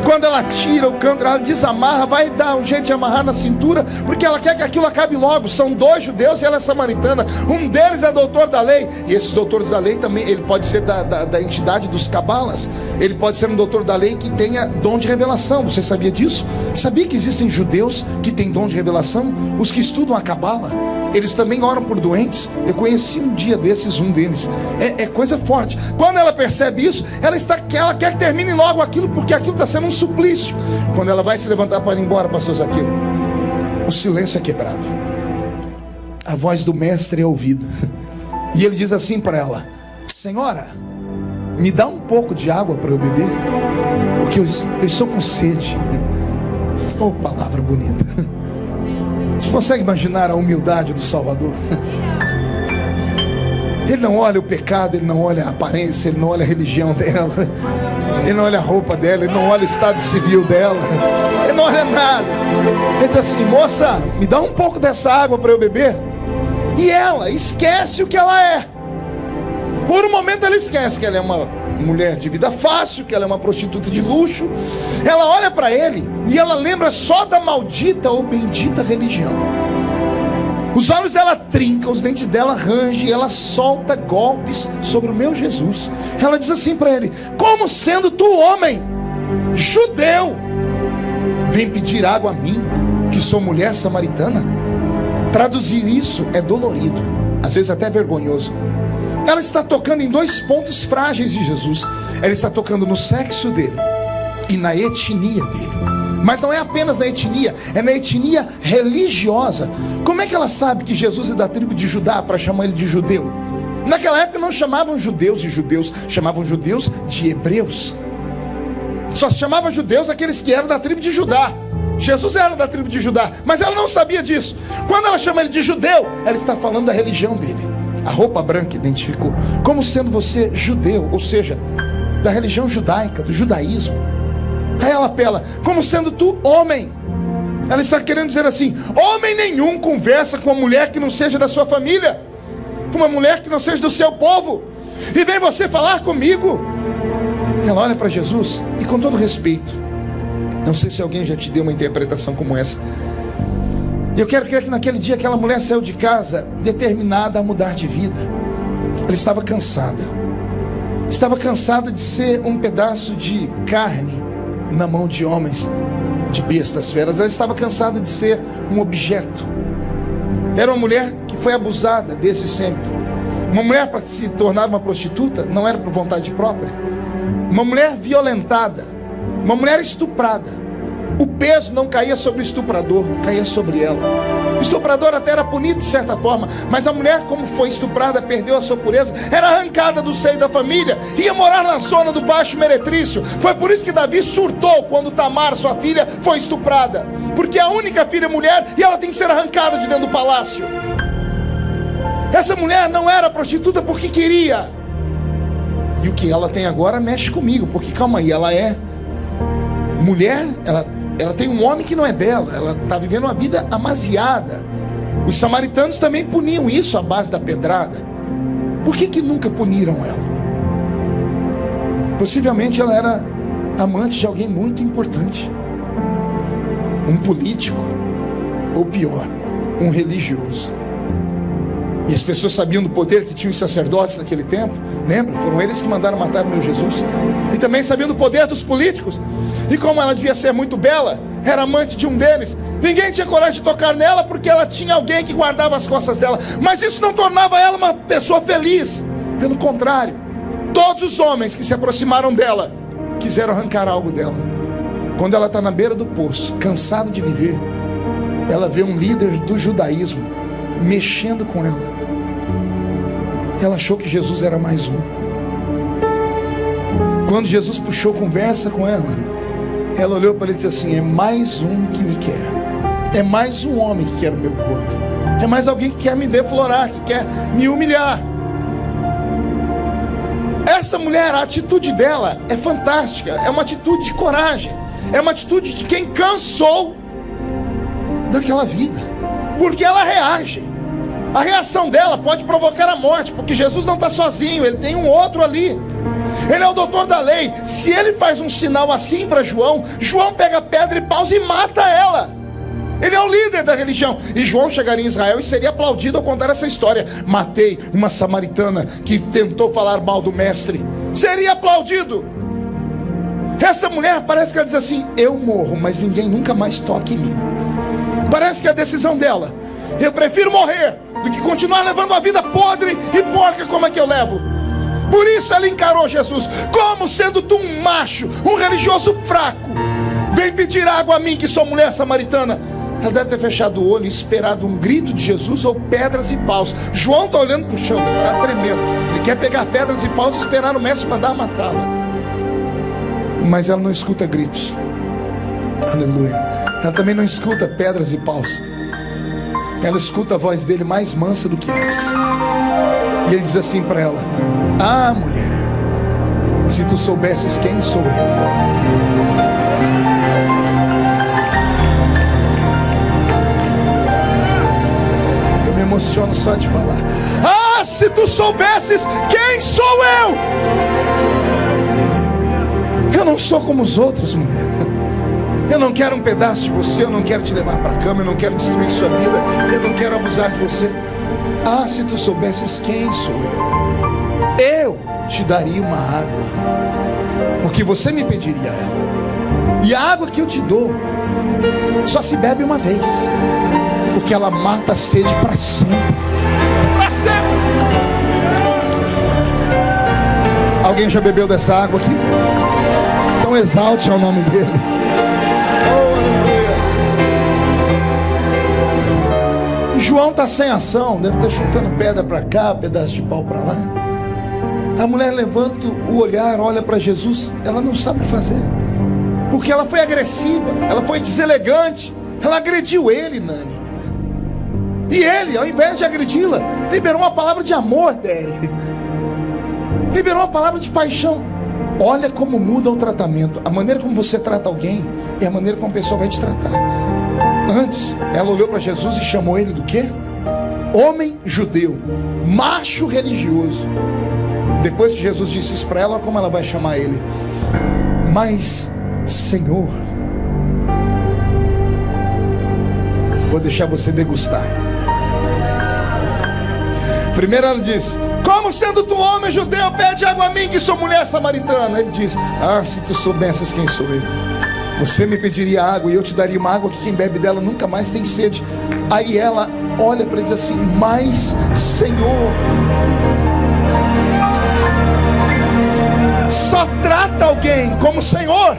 Quando ela tira o cântaro, ela desamarra, vai dar um jeito de amarrar na cintura, porque ela quer que aquilo acabe logo. São 2 judeus e ela é samaritana. Um deles é doutor da lei, e esses doutores da lei também, ele pode ser da entidade dos cabalas, ele pode ser um doutor da lei que tenha dom de revelação. Você sabia disso? Sabia que existem judeus que têm dom de revelação? Os que estudam a cabala, eles também oram por doentes. Eu conheci um dia desses, um deles. É coisa forte. Quando ela percebe isso, ela quer que termine logo aquilo, porque aquilo está sendo um suplício. Quando ela vai se levantar para ir embora, pastor Zaqueu, o silêncio é quebrado, a voz do mestre é ouvida, e ele diz assim para ela: senhora, me dá um pouco de água para eu beber, porque eu estou com sede. Oh, palavra bonita. Você consegue imaginar a humildade do Salvador? Ele não olha o pecado, ele não olha a aparência, ele não olha a religião dela, ele não olha a roupa dela, ele não olha o estado civil dela, ele não olha nada. Ele diz assim: moça, me dá um pouco dessa água para eu beber. E ela esquece o que ela é. Por um momento ela esquece que ela é uma mulher de vida fácil, que ela é uma prostituta de luxo. Ela olha para ele e ela lembra só da maldita ou bendita religião. Os olhos dela trincam, os dentes dela rangem, ela solta golpes sobre o meu Jesus. Ela diz assim para ele: como sendo tu homem, judeu, vem pedir água a mim, que sou mulher samaritana? Traduzir isso é dolorido, às vezes até vergonhoso. Ela está tocando em 2 pontos frágeis de Jesus. Ela está tocando no sexo dele e na etnia dele. Mas não é apenas na etnia, é na etnia religiosa. Como é que ela sabe que Jesus é da tribo de Judá para chamar ele de judeu? Naquela época não chamavam judeus de judeus, chamavam judeus de hebreus. Só se chamava judeus aqueles que eram da tribo de Judá. Jesus era da tribo de Judá, mas ela não sabia disso. Quando ela chama ele de judeu, ela está falando da religião dele. A roupa branca identificou como sendo você judeu, ou seja, da religião judaica, do judaísmo. Aí ela apela: como sendo tu homem. Ela está querendo dizer assim: homem nenhum conversa com uma mulher que não seja da sua família, com uma mulher que não seja do seu povo, e vem você falar comigo. Ela olha para Jesus e, com todo respeito, não sei se alguém já te deu uma interpretação como essa, eu quero crer que naquele dia aquela mulher saiu de casa determinada a mudar de vida. Ela estava cansada de ser um pedaço de carne na mão de homens, de bestas feras. Ela estava cansada de ser um objeto. Era uma mulher que foi abusada desde sempre. Uma mulher, para se tornar uma prostituta, não era por vontade própria. Uma mulher violentada, uma mulher estuprada. O peso não caía sobre o estuprador, caía sobre ela. O estuprador até era punido de certa forma, mas a mulher, como foi estuprada, perdeu a sua pureza, era arrancada do seio da família, ia morar na zona do Baixo Meretrício. Foi por isso que Davi surtou quando Tamar, sua filha, foi estuprada, porque é a única filha mulher e ela tem que ser arrancada de dentro do palácio. Essa mulher não era prostituta porque queria, e o que ela tem agora mexe comigo, porque calma aí, ela é mulher, ela tem um homem que não é dela, ela está vivendo uma vida amaziada. Os samaritanos também puniam isso à base da pedrada. Por que nunca puniram ela? Possivelmente ela era amante de alguém muito importante, um político, ou pior, um religioso. E as pessoas sabiam do poder que tinham os sacerdotes naquele tempo. Lembra? Foram eles que mandaram matar o meu Jesus. E também sabiam do poder dos políticos. E como ela devia ser muito bela, era amante de um deles, ninguém tinha coragem de tocar nela, porque ela tinha alguém que guardava as costas dela. Mas isso não tornava ela uma pessoa feliz. Pelo contrário, todos os homens que se aproximaram dela quiseram arrancar algo dela. Quando ela está na beira do poço, cansada de viver, ela vê um líder do judaísmo mexendo com ela. Ela achou que Jesus era mais um. Quando Jesus puxou conversa com ela, ela olhou para ele e disse assim: é mais um que me quer, é mais um homem que quer o meu corpo, é mais alguém que quer me deflorar, que quer me humilhar. Essa mulher, a atitude dela é fantástica, é uma atitude de coragem, é uma atitude de quem cansou daquela vida, porque ela reage. A reação dela pode provocar a morte, porque Jesus não está sozinho, ele tem um outro ali. Ele é o doutor da lei. Se ele faz um sinal assim para João, João pega pedra e paus e mata ela. Ele é o líder da religião. E João chegaria em Israel e seria aplaudido ao contar essa história. Matei uma samaritana que tentou falar mal do mestre. Seria aplaudido. Essa mulher parece que ela diz assim: eu morro, mas ninguém nunca mais toca em mim. Parece que é a decisão dela: eu prefiro morrer do que continuar levando a vida podre e porca como é que eu levo. Por isso ela encarou Jesus como sendo tu um macho, um religioso fraco. Vem pedir água a mim, que sou mulher samaritana. Ela deve ter fechado o olho e esperado um grito de Jesus ou pedras e paus. João está olhando para o chão, está tremendo. Ele quer pegar pedras e paus e esperar o mestre mandar matá-la. Mas ela não escuta gritos. Aleluia. Ela também não escuta pedras e paus. Ela escuta a voz dele mais mansa do que antes. E ele diz assim para ela: ah, mulher, se tu soubesses quem sou eu me emociono só de falar. Ah, se tu soubesses quem sou eu não sou como os outros, mulher. Eu não quero um pedaço de você, eu não quero te levar para a cama, eu não quero destruir sua vida, eu não quero abusar de você. Ah, se tu soubesses quem sou eu te daria uma água, porque você me pediria ela. E a água que eu te dou só se bebe uma vez, porque ela mata a sede para sempre. Para sempre. Alguém já bebeu dessa água aqui? Então exalte ao nome dele. João está sem ação, deve estar chutando pedra para cá, pedaço de pau para lá. A mulher levanta o olhar, olha para Jesus, ela não sabe o que fazer, porque ela foi agressiva, ela foi deselegante, ela agrediu ele, Nani. E ele, ao invés de agredi-la, liberou uma palavra de amor dele, liberou uma palavra de paixão. Olha como muda o tratamento. A maneira como você trata alguém é a maneira como a pessoa vai te tratar. Antes, ela olhou para Jesus e chamou ele do quê? Homem judeu, macho religioso. Depois que Jesus disse isso para ela, olha como ela vai chamar ele: mas Senhor. Vou deixar você degustar. Primeiro ela diz: como sendo tu homem judeu, pede água a mim, que sou mulher samaritana. Ele diz: ah, se tu soubesses quem sou eu, você me pediria água e eu te daria uma água que quem bebe dela nunca mais tem sede. Aí ela olha para ele e diz assim: mas Senhor. Só trata alguém como Senhor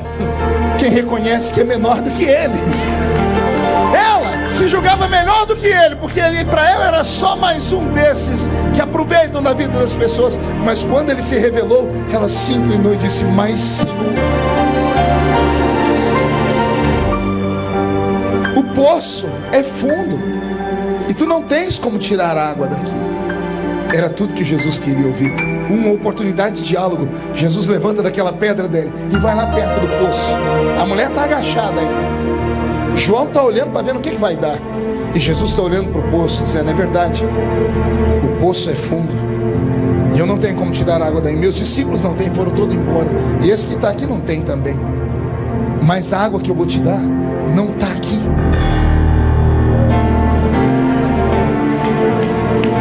quem reconhece que é menor do que ele. Ela se julgava melhor do que ele, porque ele, para ela, era só mais um desses que aproveitam da vida das pessoas. Mas quando ele se revelou, ela se inclinou e disse: mas Senhor. O poço é fundo e tu não tens como tirar a água daqui. Era tudo que Jesus queria ouvir. Uma oportunidade de diálogo. Jesus levanta daquela pedra dele e vai lá perto do poço. A mulher está agachada aí. João está olhando para ver no que vai dar. E Jesus está olhando para o poço, dizendo: é verdade, o poço é fundo e eu não tenho como te dar água daí. Meus discípulos não têm, foram todos embora. E esse que está aqui não tem também. Mas a água que eu vou te dar não está aqui.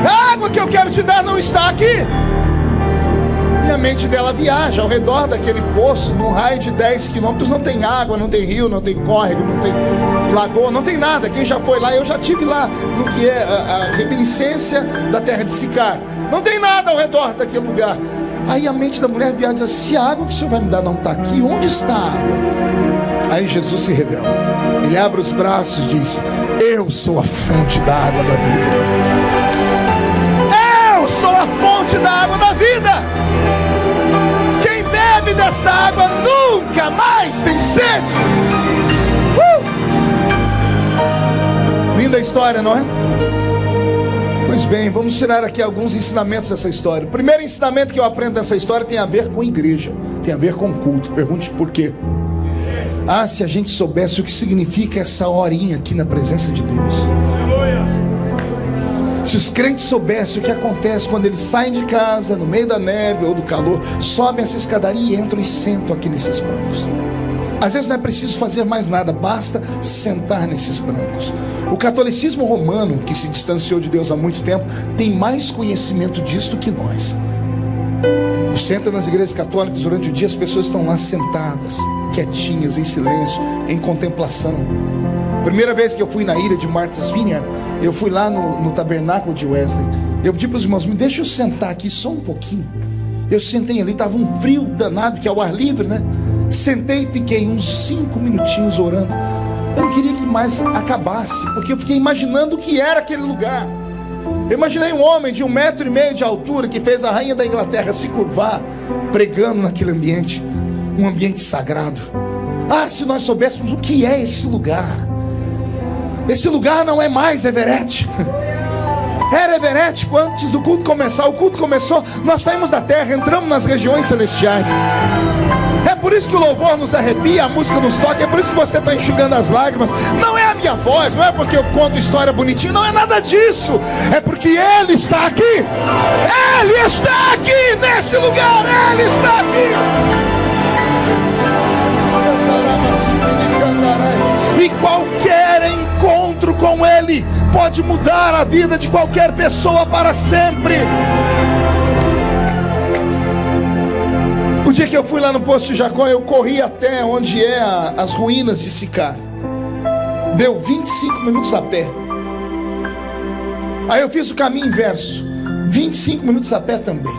A água que eu quero te dar não está aqui. E a mente dela viaja ao redor daquele poço, num raio de 10 quilômetros. Não tem água, não tem rio, não tem córrego, não tem lagoa, não tem nada. Quem já foi lá, eu já tive lá, no que é a reminiscência da terra de Sicar. Não tem nada ao redor daquele lugar. Aí a mente da mulher viaja e diz: se a água que o Senhor vai me dar não está aqui, onde está a água? Aí Jesus se revela. Ele abre os braços e diz: eu sou a fonte da água da vida. Eu sou a fonte da água da vida. Quem bebe desta água nunca mais tem sede. Linda história, não é? Pois bem, vamos tirar aqui alguns ensinamentos dessa história. O primeiro ensinamento que eu aprendo dessa história tem a ver com igreja, tem a ver com culto. Pergunte por quê. Ah, se a gente soubesse o que significa essa horinha aqui na presença de Deus. Se os crentes soubessem o que acontece quando eles saem de casa, no meio da neve ou do calor, sobem essa escadaria e entram e sentam aqui nesses bancos. Às vezes não é preciso fazer mais nada, basta sentar nesses bancos. O catolicismo romano, que se distanciou de Deus há muito tempo, tem mais conhecimento disso do que nós. Senta nas igrejas católicas durante o dia, as pessoas estão lá sentadas, quietinhas, em silêncio, em contemplação. Primeira vez que eu fui na ilha de Martha's Vineyard, eu fui lá no tabernáculo de Wesley. Eu pedi para os irmãos, me deixa eu sentar aqui só um pouquinho. Eu sentei ali, estava um frio danado, que é o ar livre, né? Sentei e fiquei uns 5 minutinhos orando. Eu não queria que mais acabasse, porque eu fiquei imaginando o que era aquele lugar. Eu imaginei um homem de 1,5 metro de altura, que fez a rainha da Inglaterra se curvar, pregando naquele ambiente, um ambiente sagrado. Ah, se nós soubéssemos o que é esse lugar. Esse lugar não é mais Everett. Era Everett antes do culto começar. O culto começou, nós saímos da terra, entramos nas regiões celestiais. É por isso que o louvor nos arrepia, a música nos toca. É por isso que você está enxugando as lágrimas. Não é a minha voz, não é porque eu conto história bonitinha, não é nada disso. É porque Ele está aqui. Ele está aqui nesse lugar. Ele está aqui. E qualquer encontro com Ele pode mudar a vida de qualquer pessoa para sempre. O dia que eu fui lá no Poço de Jacó, eu corri até onde é as ruínas de Sicar. Deu 25 minutos a pé. Aí eu fiz o caminho inverso, 25 minutos a pé também.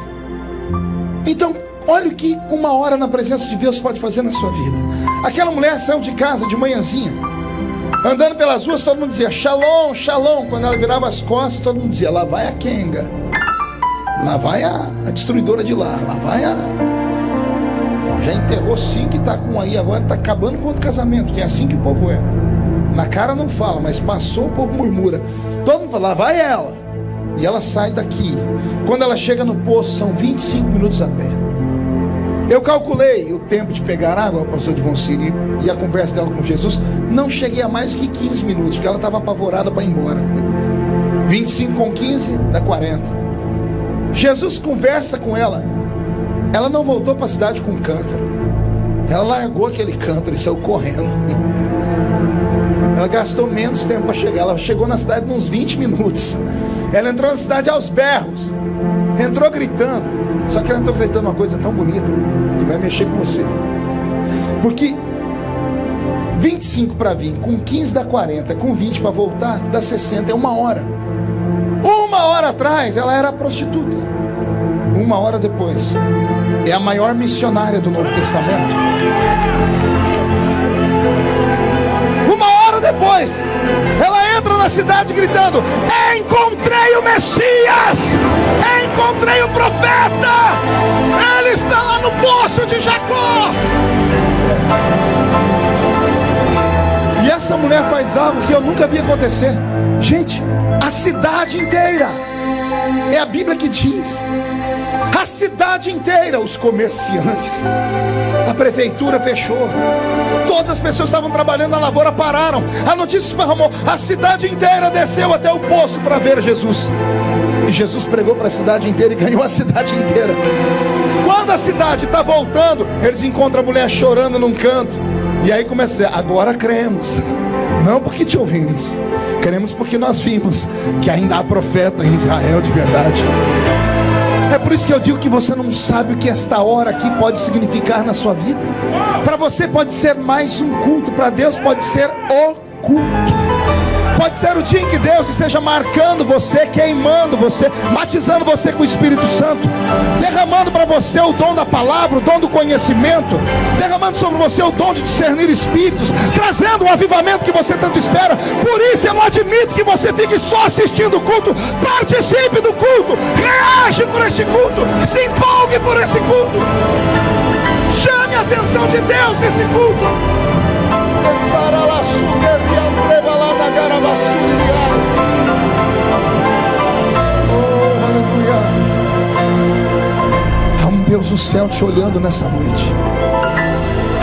Então, olha o que 1 hora na presença de Deus pode fazer na sua vida. Aquela mulher saiu de casa de manhãzinha, andando pelas ruas, todo mundo dizia Shalom, Shalom. Quando ela virava as costas, todo mundo dizia, lá vai a Kenga, lá vai a destruidora de lá vai a... Já enterrou 5 e está com um aí, agora está acabando com outro casamento, que é assim que o povo é. Na cara não fala, mas passou, o povo murmura. Todo mundo fala, lá vai ela. E ela sai daqui. Quando ela chega no poço, são 25 minutos a pé. Eu calculei o tempo de pegar água, pastor de Voncini, e a conversa dela com Jesus. Não cheguei a mais do que 15 minutos, porque ela estava apavorada para ir embora. 25 com 15 dá 40. Jesus conversa com ela. Ela não voltou para a cidade com um cântaro. Ela largou aquele cântaro e saiu correndo. Ela gastou menos tempo para chegar. Ela chegou na cidade em uns 20 minutos. Ela entrou na cidade aos berros. Entrou gritando. Só que ela entrou gritando uma coisa tão bonita que vai mexer com você. Porque 25 para vir, com 15 dá 40, com 20 para voltar dá 60, é 1 hora. 1 hora atrás ela era prostituta. 1 hora depois é a maior missionária do Novo Testamento. 1 hora depois ela entra na cidade gritando, encontrei o Messias, encontrei o profeta, ele está lá no Poço de Jacó. E essa mulher faz algo que eu nunca vi acontecer. Gente, a cidade inteira, é a Bíblia que diz, a cidade inteira, os comerciantes, a prefeitura fechou, todas as pessoas que estavam trabalhando na lavoura pararam, a notícia esparramou, a cidade inteira desceu até o poço para ver Jesus. E Jesus pregou para a cidade inteira e ganhou a cidade inteira. Quando a cidade está voltando, eles encontram a mulher chorando num canto. E aí começa a dizer, agora cremos. Não porque te ouvimos, cremos porque nós vimos que ainda há profeta em Israel de verdade. É por isso que eu digo que você não sabe o que esta hora aqui pode significar na sua vida. Para você pode ser mais um culto, para Deus pode ser o culto. Pode ser o dia em que Deus esteja marcando você, queimando você, batizando você com o Espírito Santo, derramando para você o dom da palavra, o dom do conhecimento, derramando sobre você o dom de discernir espíritos, trazendo o avivamento que você tanto espera. Por isso eu não admito que você fique só assistindo o culto. Participe do culto, reage por esse culto, se empolgue por esse culto, chame a atenção de Deus nesse culto. Oh, aleluia. Há um Deus no céu te olhando nessa noite.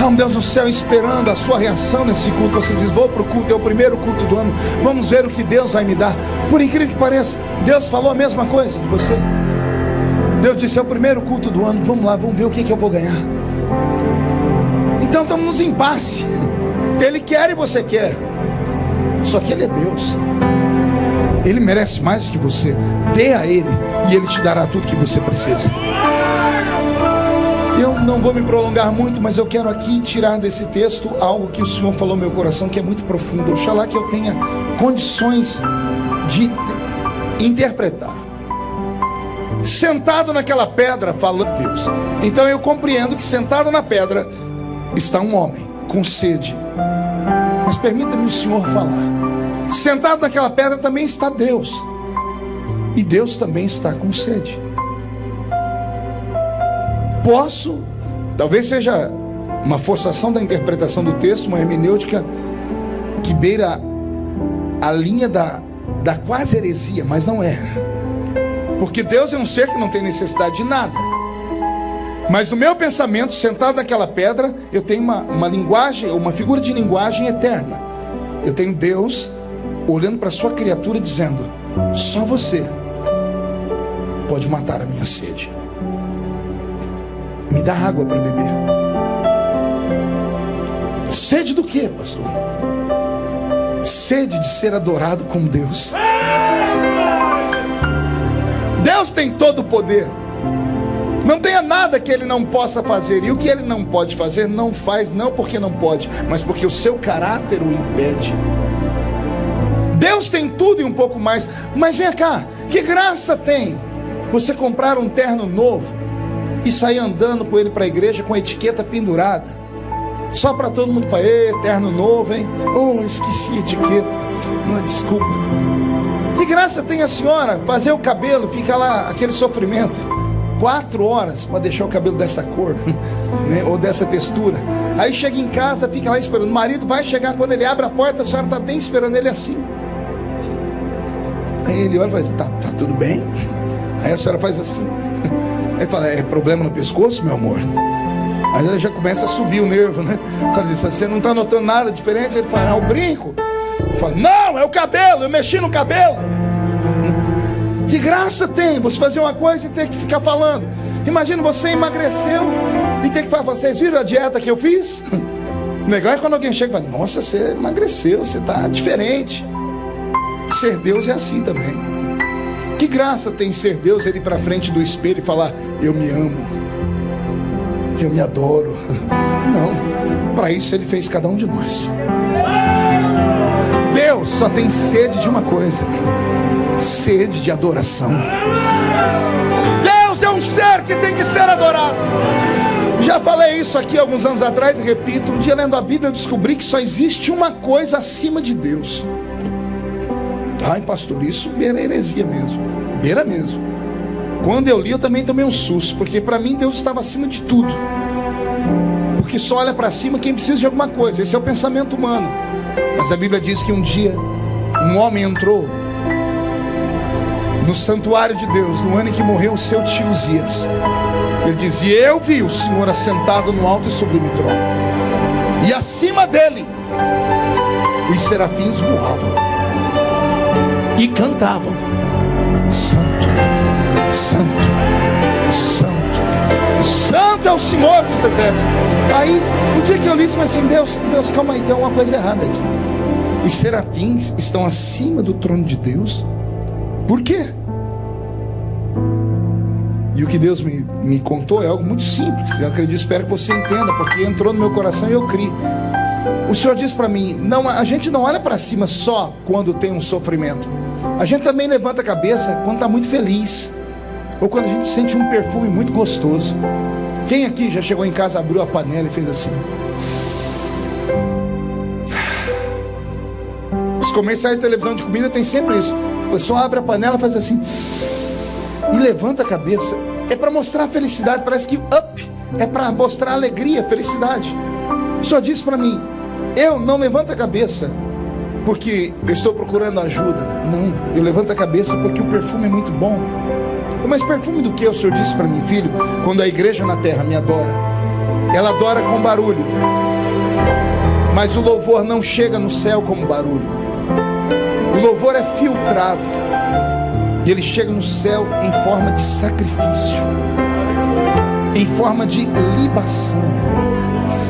Há Há um Deus no céu esperando a sua reação nesse culto. Você diz: vou para o culto, é o primeiro culto do ano, vamos ver o que Deus vai me dar. Por incrível que pareça, Deus falou a mesma coisa de você. Deus disse: é o primeiro culto do ano, vamos lá, vamos ver o que eu vou ganhar. Então estamos nos impasse. Ele quer e você quer. Só que Ele é Deus. Ele merece mais do que você. Dê a Ele e Ele te dará tudo que você precisa. Eu não vou me prolongar muito, mas eu quero aqui tirar desse texto algo que o Senhor falou no meu coração, que é muito profundo. Oxalá que eu tenha condições de interpretar. Sentado naquela pedra, falando Deus. Então eu compreendo que sentado na pedra está um homem com sede. Mas permita-me o Senhor falar. Sentado naquela pedra também está Deus. E Deus também está com sede. Posso, talvez seja uma forçação da interpretação do texto, uma hermenêutica que beira a linha da quase heresia, mas não é. Porque Deus é um ser que não tem necessidade de nada. Mas no meu pensamento, sentado naquela pedra, eu tenho uma linguagem, uma figura de linguagem eterna. Eu tenho Deus olhando para a sua criatura dizendo: só você pode matar a minha sede. Me dá água para beber. Sede do quê, pastor? Sede de ser adorado como Deus. Deus tem todo o poder. Não tenha nada que Ele não possa fazer. E o que Ele não pode fazer, não faz, não porque não pode, mas porque o seu caráter o impede. Deus tem tudo e um pouco mais. Mas vem cá, que graça tem você comprar um terno novo e sair andando com ele para a igreja com a etiqueta pendurada, só para todo mundo falar: terno novo, hein? Oh, esqueci a etiqueta. Não, desculpa. Que graça tem a senhora fazer o cabelo, fica lá aquele sofrimento, 4 horas para deixar o cabelo dessa cor, né? Ou dessa textura. Aí chega em casa, fica lá esperando. O marido vai chegar, quando ele abre a porta, a senhora está bem esperando ele assim. Aí ele olha e faz: tá tudo bem? Aí a senhora faz assim. Aí fala: é problema no pescoço, meu amor? Aí já começa a subir o nervo, né? Ela diz: você não está notando nada diferente? Ele fala: o brinco. Ele fala: não, é o cabelo, eu mexi no cabelo. Que graça tem você fazer uma coisa e ter que ficar falando. Imagina, você emagreceu e ter que falar: vocês viram a dieta que eu fiz? O legal é quando alguém chega e fala: nossa, você emagreceu, você está diferente. Ser Deus é assim também. Que graça tem ser Deus, Ele ir para frente do espelho e falar: eu me amo, eu me adoro. Não, para isso Ele fez cada um de nós. Deus só tem sede de uma coisa: sede de adoração. Deus é um ser que tem que ser adorado. Já falei isso aqui alguns anos atrás e repito. Um dia lendo a Bíblia eu descobri que só existe uma coisa acima de Deus. Ai, pastor, isso beira heresia mesmo. Beira mesmo. Quando eu li, eu também tomei um susto, porque para mim Deus estava acima de tudo. Porque só olha para cima quem precisa de alguma coisa. Esse é o pensamento humano. Mas a Bíblia diz que um dia um homem entrou no santuário de Deus, no ano em que morreu o seu tio Uzias. Ele diz: e eu vi o Senhor assentado no alto e sublime trono, e acima dele os serafins voavam e cantavam: Santo, Santo, Santo, Santo é o Senhor dos exércitos. Aí, o dia que eu li isso, eu falei assim: Deus, calma aí, tem alguma coisa errada aqui. Os serafins estão acima do trono de Deus. Por quê? E o que Deus me contou é algo muito simples. Eu acredito, espero que você entenda, porque entrou no meu coração e eu criei. O Senhor diz para mim: não, a gente não olha para cima só quando tem um sofrimento. A gente também levanta a cabeça quando está muito feliz, ou quando a gente sente um perfume muito gostoso. Quem aqui já chegou em casa, abriu a panela e fez assim? Os comerciais de televisão de comida tem sempre isso. A pessoa abre a panela, faz assim e levanta a cabeça. É para mostrar felicidade. Parece que é para mostrar alegria, felicidade. O Senhor disse para mim: eu não levanto a cabeça porque eu estou procurando ajuda. Não, eu levanto a cabeça porque o perfume é muito bom. Mas perfume do que? O Senhor disse para mim: filho, quando a igreja na terra me adora, ela adora com barulho, mas o louvor não chega no céu como barulho. O louvor é filtrado e ele chega no céu em forma de sacrifício, em forma de libação,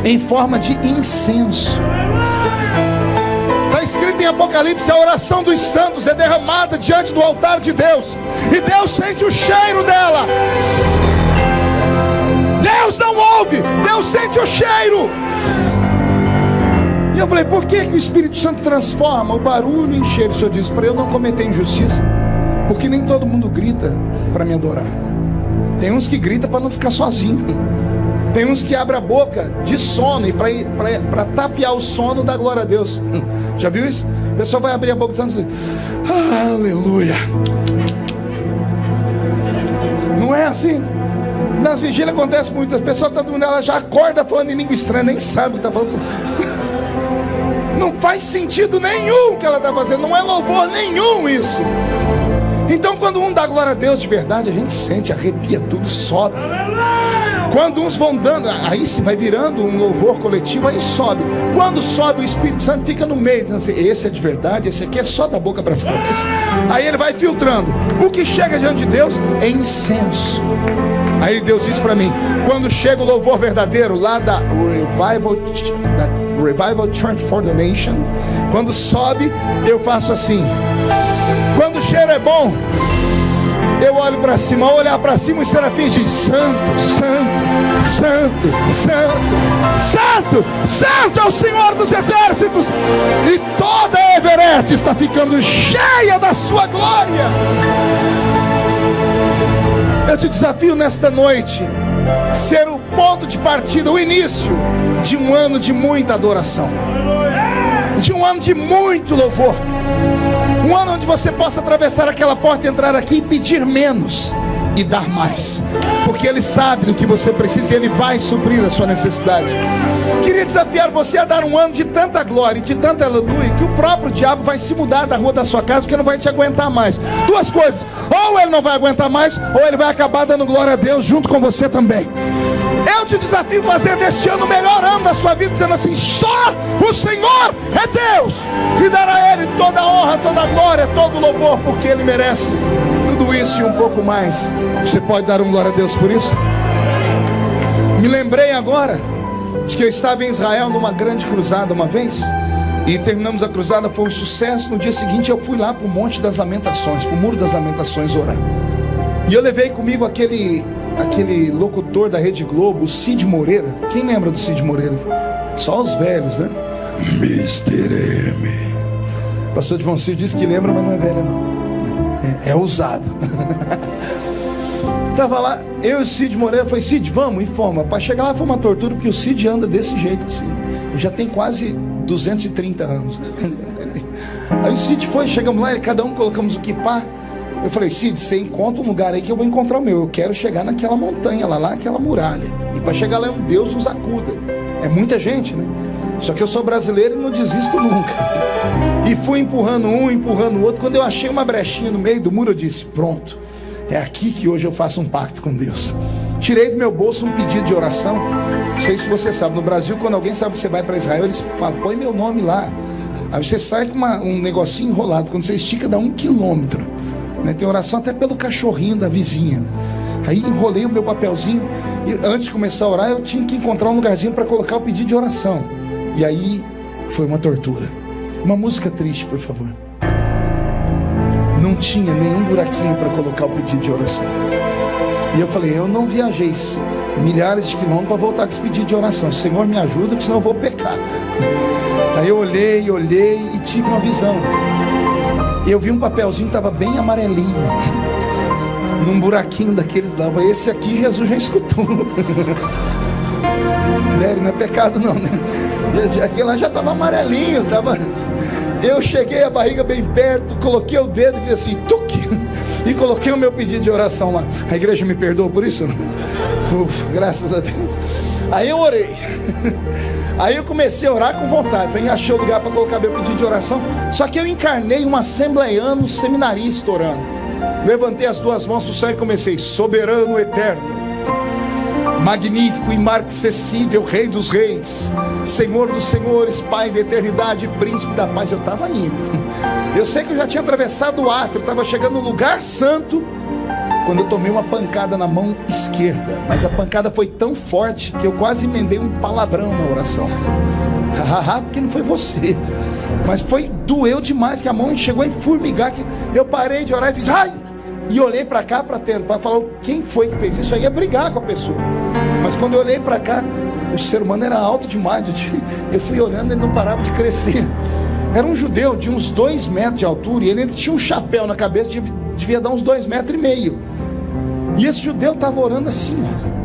em forma de incenso. Está escrito em Apocalipse: a oração dos santos é derramada diante do altar de Deus, e Deus sente o cheiro dela. Deus não ouve, Deus sente o cheiro. E eu falei: por que o Espírito Santo transforma o barulho em cheiro? O Senhor diz: para eu não cometer injustiça, porque nem todo mundo grita para me adorar. Tem uns que gritam para não ficar sozinho. Tem uns que abrem a boca de sono e para tapear o sono da glória a Deus. Já viu isso? A pessoa vai abrir a boca dizendo assim: aleluia. Não é assim? Nas vigílias acontece muito. As pessoas estão dormindo, ela já acorda falando em língua estranha, nem sabe o que está falando. Não faz sentido nenhum o que ela está fazendo. Não é louvor nenhum isso. Então quando um dá glória a Deus de verdade, a gente sente, arrepia tudo, sobe. Quando uns vão dando, aí se vai virando um louvor coletivo, aí sobe. Quando sobe, o Espírito Santo fica no meio, dizendo assim: esse é de verdade, esse aqui é só da boca para fora. Aí ele vai filtrando. O que chega diante de Deus é incenso. Aí Deus diz para mim: quando chega o louvor verdadeiro lá da Revival Church for the Nation, quando sobe, eu faço assim. Quando o cheiro é bom, eu olho para cima. Ao olhar para cima, os serafins dizem: santo, santo, santo, santo, santo, santo é o Senhor dos exércitos, e toda a Everett está ficando cheia da sua glória. Eu te desafio nesta noite ser o ponto de partida, o início de um ano de muita adoração, de um ano de muito louvor, um ano onde você possa atravessar aquela porta, entrar aqui e pedir menos e dar mais, porque Ele sabe do que você precisa e Ele vai suprir a sua necessidade. Queria desafiar você a dar um ano de tanta glória e de tanta aleluia, que o próprio diabo vai se mudar da rua da sua casa, porque não vai te aguentar mais. Duas coisas: ou ele não vai aguentar mais, ou ele vai acabar dando glória a Deus junto com você também. Eu te desafio a fazer deste ano o melhor ano da sua vida, dizendo assim: só o Senhor é Deus, e dará a Ele toda a honra, toda a glória, todo o louvor, porque Ele merece tudo isso e um pouco mais. Você pode dar um glória a Deus por isso? Me lembrei agora de que eu estava em Israel numa grande cruzada uma vez, e terminamos a cruzada, foi um sucesso. No dia seguinte eu fui lá para o Monte das Lamentações, para o Muro das Lamentações, orar. E eu levei comigo aquele locutor da Rede Globo, o Cid Moreira. Quem lembra do Cid Moreira? Só os velhos, né? Mr. M. O pastor João Cid disse que lembra, mas não é velho não. É ousado. Estava lá, eu e o Cid Moreira. Falei: Cid, vamos, informa. Para chegar lá foi uma tortura, porque o Cid anda desse jeito assim. Eu já tenho quase 230 anos. Aí o Cid foi, chegamos lá, cada um colocamos o quipá. Eu falei: Cid, você encontra um lugar aí que eu vou encontrar o meu. Eu quero chegar naquela montanha lá aquela muralha. E para chegar lá, um Deus nos acuda. É muita gente, né? Só que eu sou brasileiro e não desisto nunca. E fui empurrando um, empurrando o outro. Quando eu achei uma brechinha no meio do muro, eu disse: pronto, é aqui que hoje eu faço um pacto com Deus. Tirei do meu bolso um pedido de oração. Não sei se você sabe, no Brasil, quando alguém sabe que você vai para Israel, eles falam: põe meu nome lá. Aí você sai com um negocinho enrolado. Quando você estica, dá 1 quilômetro. Tem oração até pelo cachorrinho da vizinha. Aí enrolei o meu papelzinho, e antes de começar a orar, eu tinha que encontrar um lugarzinho para colocar o pedido de oração. E aí foi uma tortura. Uma música triste, por favor. Não tinha nenhum buraquinho para colocar o pedido de oração. E eu falei: eu não viajei milhares de quilômetros para voltar com esse pedido de oração. Senhor, me ajuda, porque senão eu vou pecar. Aí eu olhei e tive uma visão. Eu vi um papelzinho que estava bem amarelinho, num buraquinho daqueles lá. Esse aqui Jesus já escutou. Não é pecado não, né? Aquele lá já estava amarelinho, tava... Eu cheguei, a barriga bem perto, coloquei o dedo e fiz assim, tuque, e coloquei o meu pedido de oração lá. A igreja me perdoa por isso? Ufa, graças a Deus. Aí eu orei. Aí eu comecei a orar com vontade. Falei: achei o lugar para colocar meu pedido de oração. Só que eu encarnei um assembleiano seminarista orando. Levantei as duas mãos para o céu e comecei: soberano eterno, magnífico, imarcessível, Rei dos reis, Senhor dos senhores, Pai da eternidade, Príncipe da paz. Eu estava indo. Eu sei que eu já tinha atravessado o átrio, estava chegando no lugar santo, quando eu tomei uma pancada na mão esquerda. Mas a pancada foi tão forte que eu quase emendei um palavrão na oração. Porque não foi você, mas doeu demais, que a mão chegou a formigar, que eu parei de orar e fiz ai! E olhei para cá para falar quem foi que fez isso. Eu ia brigar com a pessoa, mas quando eu olhei para cá, o ser humano era alto demais. Eu fui olhando e ele não parava de crescer. Era um judeu de uns 2 metros de altura, e ele ainda tinha um chapéu na cabeça, devia dar uns 2,5 metros. E esse judeu estava orando assim, ó.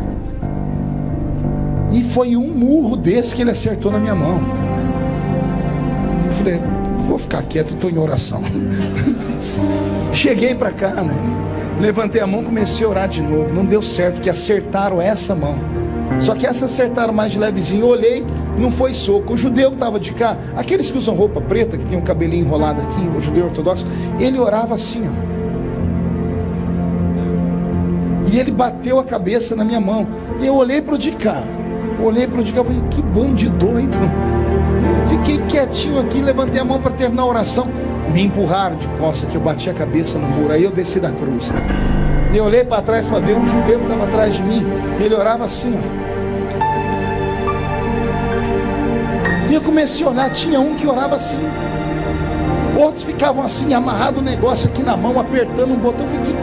E foi um murro desse que ele acertou na minha mão. Eu falei, vou ficar quieto, estou em oração. Cheguei para cá, né? Levantei a mão, comecei a orar de novo. Não deu certo, que acertaram essa mão. Só que essa acertaram mais de levezinho. Eu olhei, não foi soco. O judeu que estava de cá, aqueles que usam roupa preta, que tem um cabelinho enrolado aqui, o judeu ortodoxo, ele orava assim, ó. E ele bateu a cabeça na minha mão. E eu olhei para o de cá. Olhei para o de cá e falei, que bando de doido. Fiquei quietinho aqui, levantei a mão para terminar a oração. Me empurraram de costas, que eu bati a cabeça no muro. Aí eu desci da cruz. E eu olhei para trás para ver um judeu que estava atrás de mim. Ele orava assim, ó. E eu comecei a olhar, tinha um que orava assim. Outros ficavam assim, amarrado o negócio aqui na mão, apertando um botão. Eu fiquei,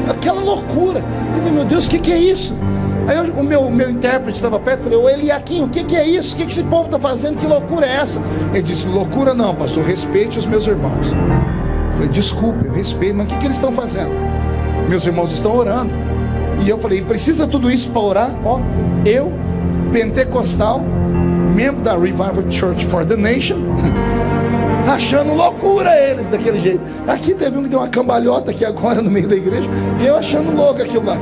aquela loucura. Eu falei, meu Deus, o que é isso? Aí o meu intérprete estava perto, falei, ô Eliaquim, o que é isso? O que esse povo está fazendo? Que loucura é essa? Ele disse, loucura não, pastor, respeite os meus irmãos. Eu falei, desculpe, eu respeito, mas o que eles estão fazendo? Meus irmãos estão orando. E eu falei, precisa tudo isso para orar? Ó, eu, pentecostal, membro da Revival Church for the Nation, achando loucura eles daquele jeito. Aqui teve um que deu uma cambalhota aqui agora no meio da igreja, e eu achando louco aquilo lá.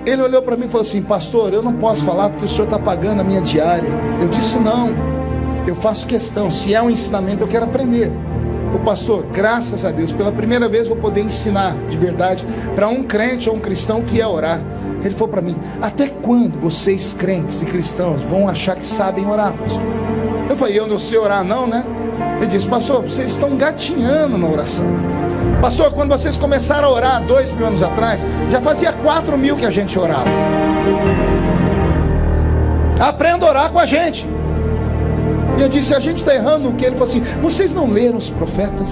Ele olhou para mim e falou assim, pastor, eu não posso falar porque o senhor está pagando a minha diária. Eu disse, não, eu faço questão, se é um ensinamento eu quero aprender. O pastor, graças a Deus, pela primeira vez vou poder ensinar de verdade para um crente ou um cristão que é orar. Ele falou para mim, até quando vocês crentes e cristãos vão achar que sabem orar, pastor? Eu falei, eu não sei orar não, né? Ele disse, pastor, vocês estão gatinhando na oração. Pastor, quando vocês começaram a orar 2.000 anos atrás, já fazia 4.000 que a gente orava. Aprenda a orar com a gente. E eu disse, a gente está errando no que? Ele falou assim, vocês não leram os profetas?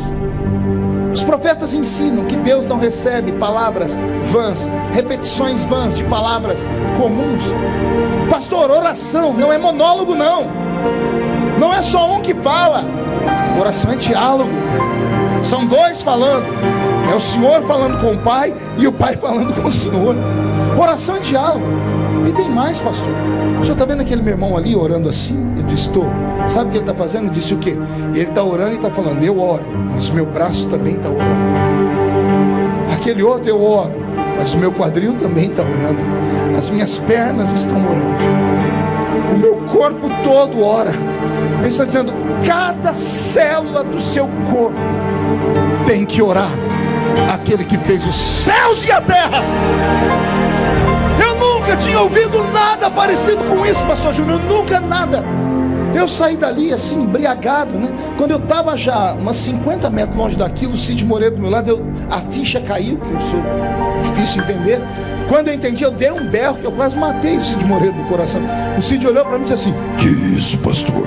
Os profetas ensinam que Deus não recebe palavras vãs, repetições vãs de palavras comuns. Pastor, oração não é monólogo não. Não é só um que fala. Oração é diálogo. São 2 falando. É o Senhor falando com o Pai e o Pai falando com o Senhor. Oração é diálogo. E tem mais, pastor. O senhor está vendo aquele meu irmão ali orando assim? Eu disse, estou. Sabe o que ele está fazendo? Eu disse o quê? Ele está orando e está falando, eu oro, mas o meu braço também está orando. Aquele outro eu oro, mas o meu quadril também está orando. As minhas pernas estão orando. O meu corpo todo ora. Ele está dizendo, cada célula do seu corpo tem que orar aquele que fez os céus e a terra. Eu nunca tinha ouvido nada parecido com isso, pastor Júnior, nunca nada. Eu saí dali assim, embriagado, né? Quando eu estava já umas 50 metros longe daquilo, o Cid Moreira do meu lado, a ficha caiu, que eu sou difícil entender. Quando eu entendi, eu dei um berro, que eu quase matei o Cid Moreira do coração. O Cid olhou para mim e disse assim, que isso, pastor?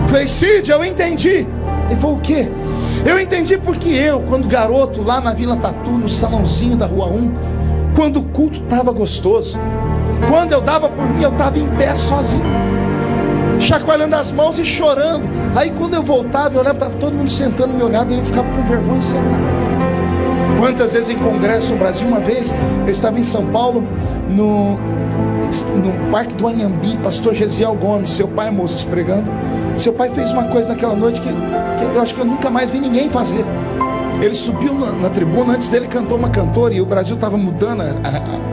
Falei, Cid, eu entendi. Ele falou, o quê? Eu entendi porque eu, quando garoto, lá na Vila Tatu, no salãozinho da Rua 1, quando o culto estava gostoso, quando eu dava por mim, eu estava em pé sozinho, chacoalhando as mãos e chorando. Aí quando eu voltava, eu olhava, estava todo mundo sentando me olhando, e eu ficava com vergonha de sentar. Quantas vezes em congresso no Brasil, uma vez, eu estava em São Paulo, no Parque do Anhambi, pastor Gesiel Gomes, seu pai Moisés pregando. Seu pai fez uma coisa naquela noite que eu acho que eu nunca mais vi ninguém fazer. Ele subiu na tribuna, antes dele cantou uma cantora, e o Brasil estava mudando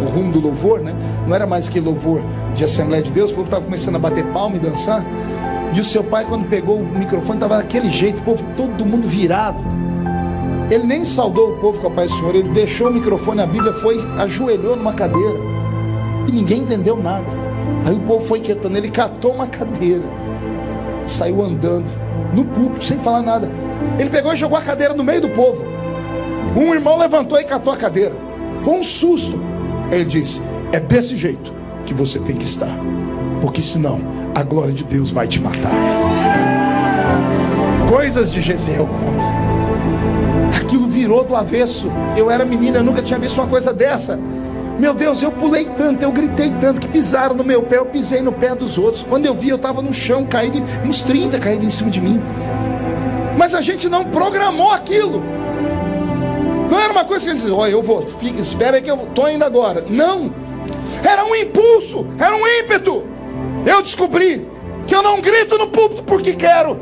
o rumo do louvor, né? Não era mais que louvor de Assembleia de Deus, o povo estava começando a bater palma e dançar. E o seu pai, quando pegou o microfone, estava daquele jeito, o povo, todo mundo virado. Ele nem saudou o povo com a paz do Senhor, ele deixou o microfone, a Bíblia, foi, ajoelhou numa cadeira. E ninguém entendeu nada. Aí o povo foi quietando. Ele catou uma cadeira, saiu andando no púlpito sem falar nada. Ele pegou e jogou a cadeira no meio do povo. Um irmão levantou e catou a cadeira. Foi um susto. Ele disse: é desse jeito que você tem que estar, porque senão a glória de Deus vai te matar. Coisas de Gesiel Gomes. Aquilo virou do avesso. Eu era menina, eu nunca tinha visto uma coisa dessa. Meu Deus, eu pulei tanto, eu gritei tanto, que pisaram no meu pé, eu pisei no pé dos outros. Quando eu vi, eu estava no chão, caído, uns 30 caíram em cima de mim. Mas a gente não programou aquilo. Não era uma coisa que a gente dizia: olha, eu vou, fica, espera aí que eu estou indo agora. Não, era um impulso, era um ímpeto. Eu descobri que eu não grito no púlpito porque quero.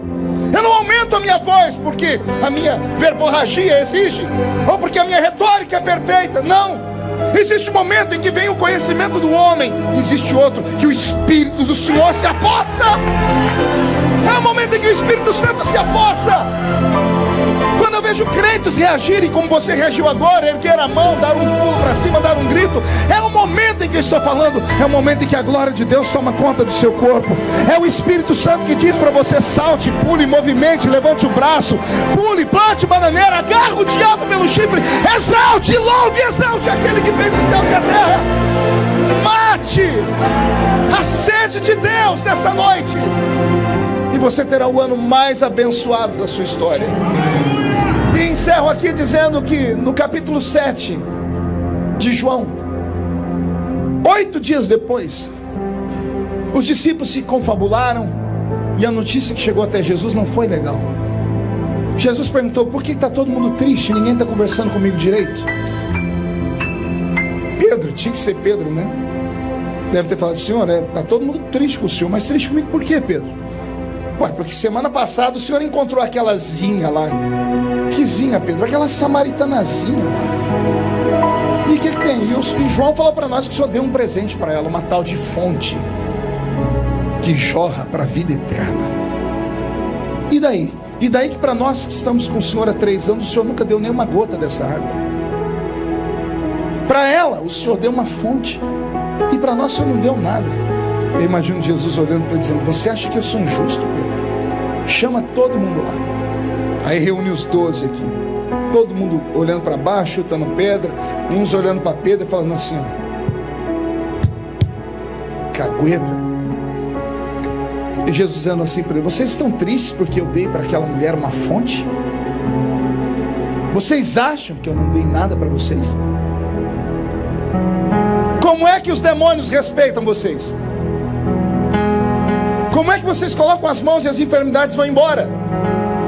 Eu não aumento a minha voz porque a minha verborragia exige, ou porque a minha retórica é perfeita. Não. Existe um momento em que vem o conhecimento do homem. Existe outro que o Espírito do Senhor se apossa. É o momento em que o Espírito Santo se apossa. Quando eu vejo crentes reagirem como você reagiu agora, erguer a mão, dar um pulo para cima, dar um grito, é o momento em que eu estou falando. É o momento em que a glória de Deus toma conta do seu corpo. É o Espírito Santo que diz para você: salte, pule, movimente, levante o braço, pule, plante bananeira, agarre o diabo pelo chifre, exalte, louve, exalte aquele que fez os céus e a terra. Mate a sede de Deus nessa noite, e você terá o ano mais abençoado da sua história. E encerro aqui dizendo que no capítulo 7 de João, 8 dias depois, os discípulos se confabularam, e a notícia que chegou até Jesus não foi legal. Jesus perguntou: por que está todo mundo triste? Ninguém está conversando comigo direito. Pedro, tinha que ser Pedro, né? Deve ter falado: Senhor, está todo mundo triste com o Senhor. Mas triste comigo por quê, Pedro? Ué, porque semana passada o Senhor encontrou aquela zinha lá. Que zinha, Pedro? Aquela samaritanazinha lá. E o que tem? E João falou para nós que o Senhor deu um presente para ela, uma tal de fonte que jorra para a vida eterna. E daí? E daí que para nós que estamos com o Senhor há 3 anos, o Senhor nunca deu nenhuma gota dessa água. Para ela, o Senhor deu uma fonte, e para nós o Senhor não deu nada. Eu imagino Jesus olhando para ele, dizendo: você acha que eu sou injusto, Pedro? Chama todo mundo lá. Aí reúne os 12 aqui, todo mundo olhando para baixo, chutando pedra, uns olhando para Pedro e falando assim: ó, cagueta. E Jesus dizendo assim para ele: vocês estão tristes porque eu dei para aquela mulher uma fonte? Vocês acham que eu não dei nada para vocês? Como é que os demônios respeitam vocês? Como é que vocês colocam as mãos e as enfermidades vão embora?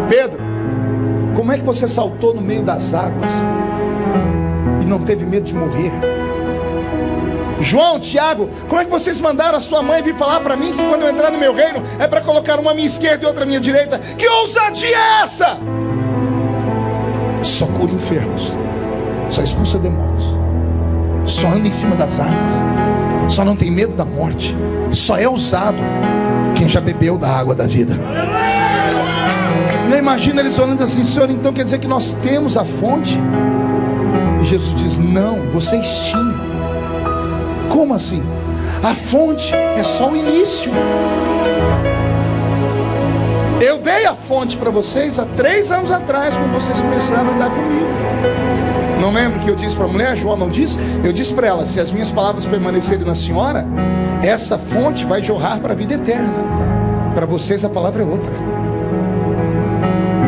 Pedro, como é que você saltou no meio das águas e não teve medo de morrer? João, Tiago, como é que vocês mandaram a sua mãe vir falar para mim que quando eu entrar no meu reino é para colocar uma à minha esquerda e outra à minha direita? Que ousadia é essa? Só cura enfermos, só expulsa demônios, só anda em cima das águas, só não tem medo da morte, só é ousado quem já bebeu da água da vida. E eu imagino eles olhando assim: Senhor, então quer dizer que nós temos a fonte? E Jesus diz: não, vocês tinham. Como assim? A fonte é só o início. Eu dei a fonte para vocês há 3 anos atrás, quando vocês começaram a andar comigo. Não lembro que eu disse para a mulher? João não disse? Eu disse para ela: se as minhas palavras permanecerem na senhora, essa fonte vai jorrar para a vida eterna. Para vocês a palavra é outra.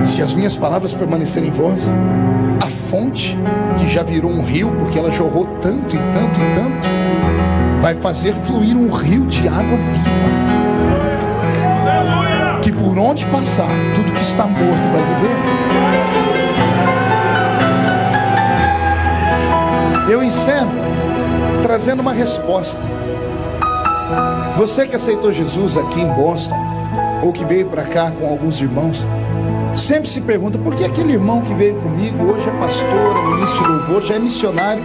Se as minhas palavras permanecerem em vós, a fonte, que já virou um rio, porque ela jorrou tanto e tanto e tanto, vai fazer fluir um rio de água viva, que por onde passar, tudo que está morto vai viver. Eu encerro trazendo uma resposta. Você que aceitou Jesus aqui em Boston, ou que veio para cá com alguns irmãos, sempre se pergunta: por que aquele irmão que veio comigo hoje é pastor, é ministro de louvor, já é missionário,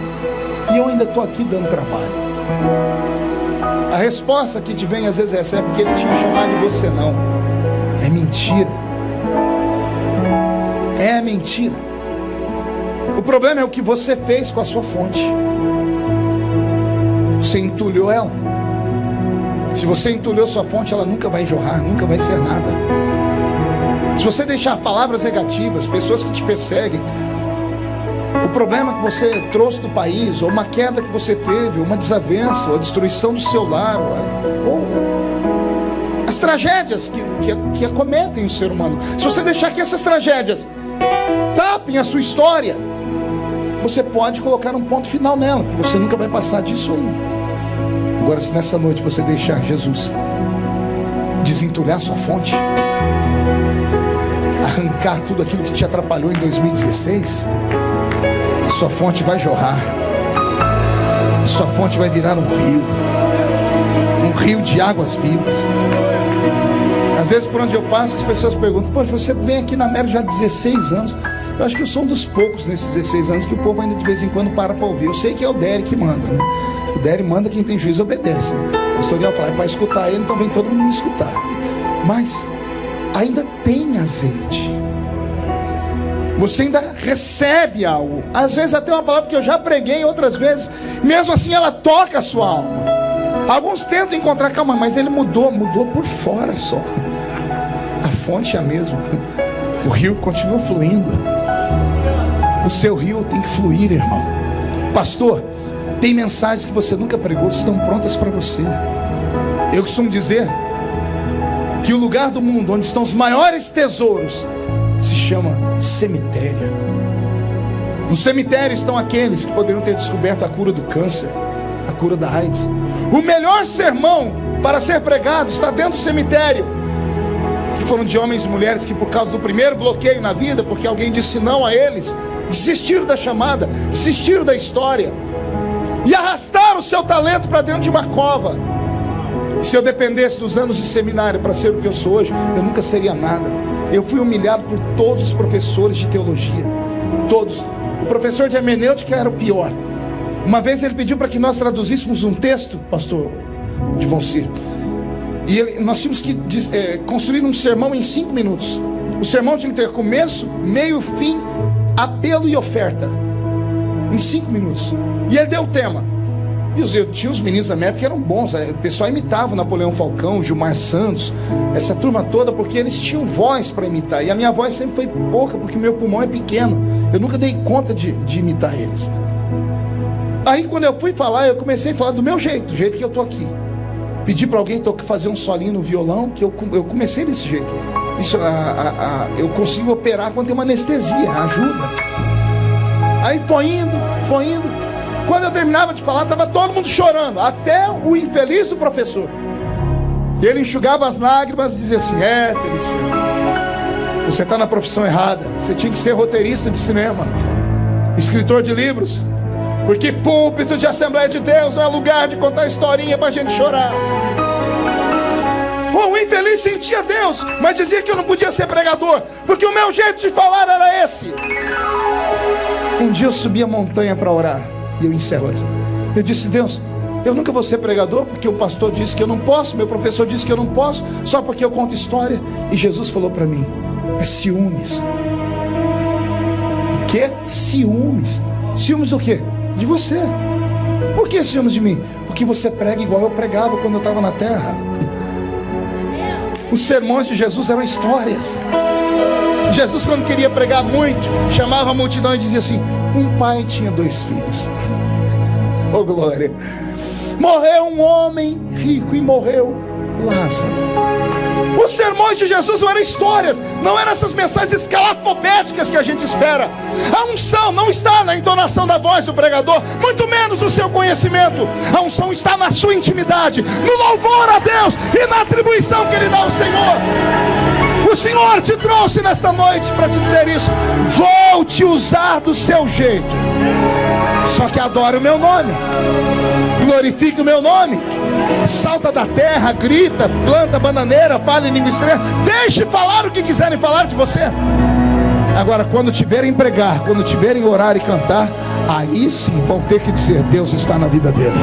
e eu ainda estou aqui dando trabalho? A resposta que te vem às vezes é porque ele tinha chamado e você não. É mentira. É mentira. O problema é o que você fez com a sua fonte. Você entulhou ela. Se você entulhou sua fonte, ela nunca vai jorrar, nunca vai ser nada. Se você deixar palavras negativas, pessoas que te perseguem, o problema que você trouxe do país, ou uma queda que você teve, ou uma desavença, ou a destruição do seu lar, ou as tragédias que acometem o ser humano, se você deixar que essas tragédias tapem a sua história, você pode colocar um ponto final nela, porque você nunca vai passar disso aí. Agora, se nessa noite você deixar Jesus desentulhar sua fonte, arrancar tudo aquilo que te atrapalhou em 2016, sua fonte vai jorrar, sua fonte vai virar um rio de águas vivas. Às vezes, por onde eu passo, as pessoas perguntam: poxa, você vem aqui na Mero já há 16 anos. Eu acho que eu sou um dos poucos nesses 16 anos que o povo ainda de vez em quando para ouvir. Eu sei que é o Dery que manda, né? O Dery manda, quem tem juízo obedece, né? O pastor Ariel fala: é para escutar ele, então vem todo mundo me escutar. Mas ainda tem azeite, você ainda recebe algo. Às vezes até uma palavra que eu já preguei, outras vezes, mesmo assim ela toca a sua alma. Alguns tentam encontrar calma, mas ele mudou por fora só. A fonte é a mesma. O rio continua fluindo. O seu rio tem que fluir, irmão. Pastor, tem mensagens que você nunca pregou, estão prontas para você. Eu costumo dizer que o lugar do mundo onde estão os maiores tesouros se chama cemitério. No cemitério estão aqueles que poderiam ter descoberto a cura do câncer, a cura da AIDS. O melhor sermão para ser pregado está dentro do cemitério, que foram de homens e mulheres que, por causa do primeiro bloqueio na vida, porque alguém disse não a eles, desistiram da chamada, desistiram da história e arrastaram o seu talento para dentro de uma cova. Se eu dependesse dos anos de seminário para ser o que eu sou hoje, eu nunca seria nada. Eu fui humilhado por todos os professores de teologia, todos. O professor de hermenêutica era o pior. Uma vez ele pediu para que nós traduzíssemos um texto, pastor Divoncir, e nós tínhamos que construir um sermão em 5 minutos. O sermão tinha que ter começo, meio, fim, apelo e oferta, em 5 minutos. E ele deu o tema. E tinha os meninos da minha época que eram bons. O pessoal imitava o Napoleão Falcão, Gilmar Santos, essa turma toda, porque eles tinham voz para imitar. E a minha voz sempre foi pouca, porque o meu pulmão é pequeno. Eu nunca dei conta de imitar eles. Aí quando eu fui falar, eu comecei a falar do meu jeito, do jeito que eu tô aqui. Pedi para alguém fazer um solinho no violão, que eu comecei desse jeito. Isso, eu consigo operar quando tem uma anestesia, ajuda. Aí foi indo. Quando eu terminava de falar, estava todo mundo chorando, até o infeliz do professor. Ele enxugava as lágrimas e dizia assim: Feliciano, você está na profissão errada. Você tinha que ser roteirista de cinema, escritor de livros, porque púlpito de Assembleia de Deus não é lugar de contar historinha para a gente chorar. O infeliz sentia Deus, mas dizia que eu não podia ser pregador, porque o meu jeito de falar era esse. Um dia eu subi a montanha para orar, e eu encerro aqui. Eu disse: Deus, eu nunca vou ser pregador, porque o pastor disse que eu não posso, meu professor disse que eu não posso, só porque eu conto história. E Jesus falou para mim: é ciúmes. O que? Ciúmes. Ciúmes do quê? De você. Por que ciúmes de mim? Porque você prega igual eu pregava quando eu estava na terra. Os sermões de Jesus eram histórias. Jesus, quando queria pregar muito, chamava a multidão e dizia assim: um pai tinha 2 filhos. Oh glória! Morreu um homem rico e morreu Lázaro. Os sermões de Jesus não eram histórias, não eram essas mensagens escalafobéticas que a gente espera. A unção não está na entonação da voz do pregador, muito menos no seu conhecimento. A unção está na sua intimidade, no louvor a Deus e na atribuição que Ele dá ao Senhor. O Senhor te trouxe nesta noite para te dizer isso. Vou te usar do seu jeito, só que adore o meu nome, glorifique o meu nome. Salta da terra, grita, planta bananeira, fala em língua estranha, deixe falar o que quiserem falar de você. Agora, quando tiverem pregar, quando tiverem orar e cantar, aí sim vão ter que dizer: Deus está na vida dele.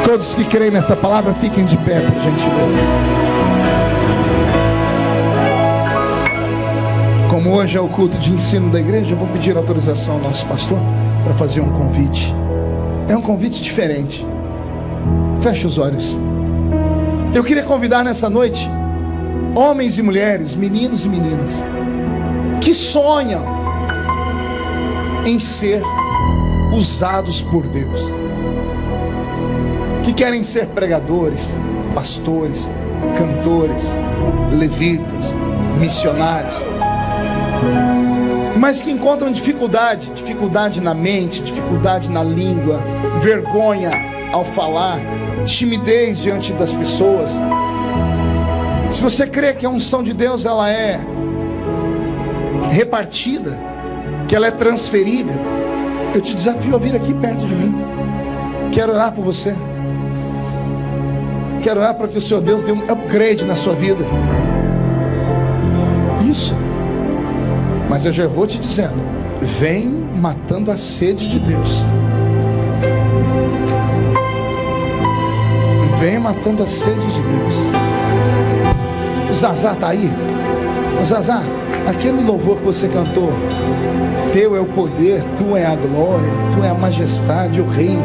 Todos que creem nesta palavra, fiquem de pé, por gentileza. Como hoje é o culto de ensino da igreja, eu vou pedir autorização ao nosso pastor para fazer um convite. É um convite diferente. Feche os olhos. Eu queria convidar nessa noite homens e mulheres, meninos e meninas, que sonham em ser usados por Deus, que querem ser pregadores, pastores, cantores, levitas, missionários, mas que encontram dificuldade na mente, dificuldade na língua, vergonha ao falar, timidez diante das pessoas. Se você crê que a unção de Deus ela é repartida, que ela é transferível, eu te desafio a vir aqui perto de mim. Quero orar por você. Quero orar para que o Senhor Deus dê um upgrade na sua vida. Isso. Mas eu já vou te dizendo, vem matando a sede de Deus. Vem matando a sede de Deus. O Zazá está aí? O Zazá, aquele louvor que você cantou, teu é o poder, tu é a glória, tu é a majestade, o reino.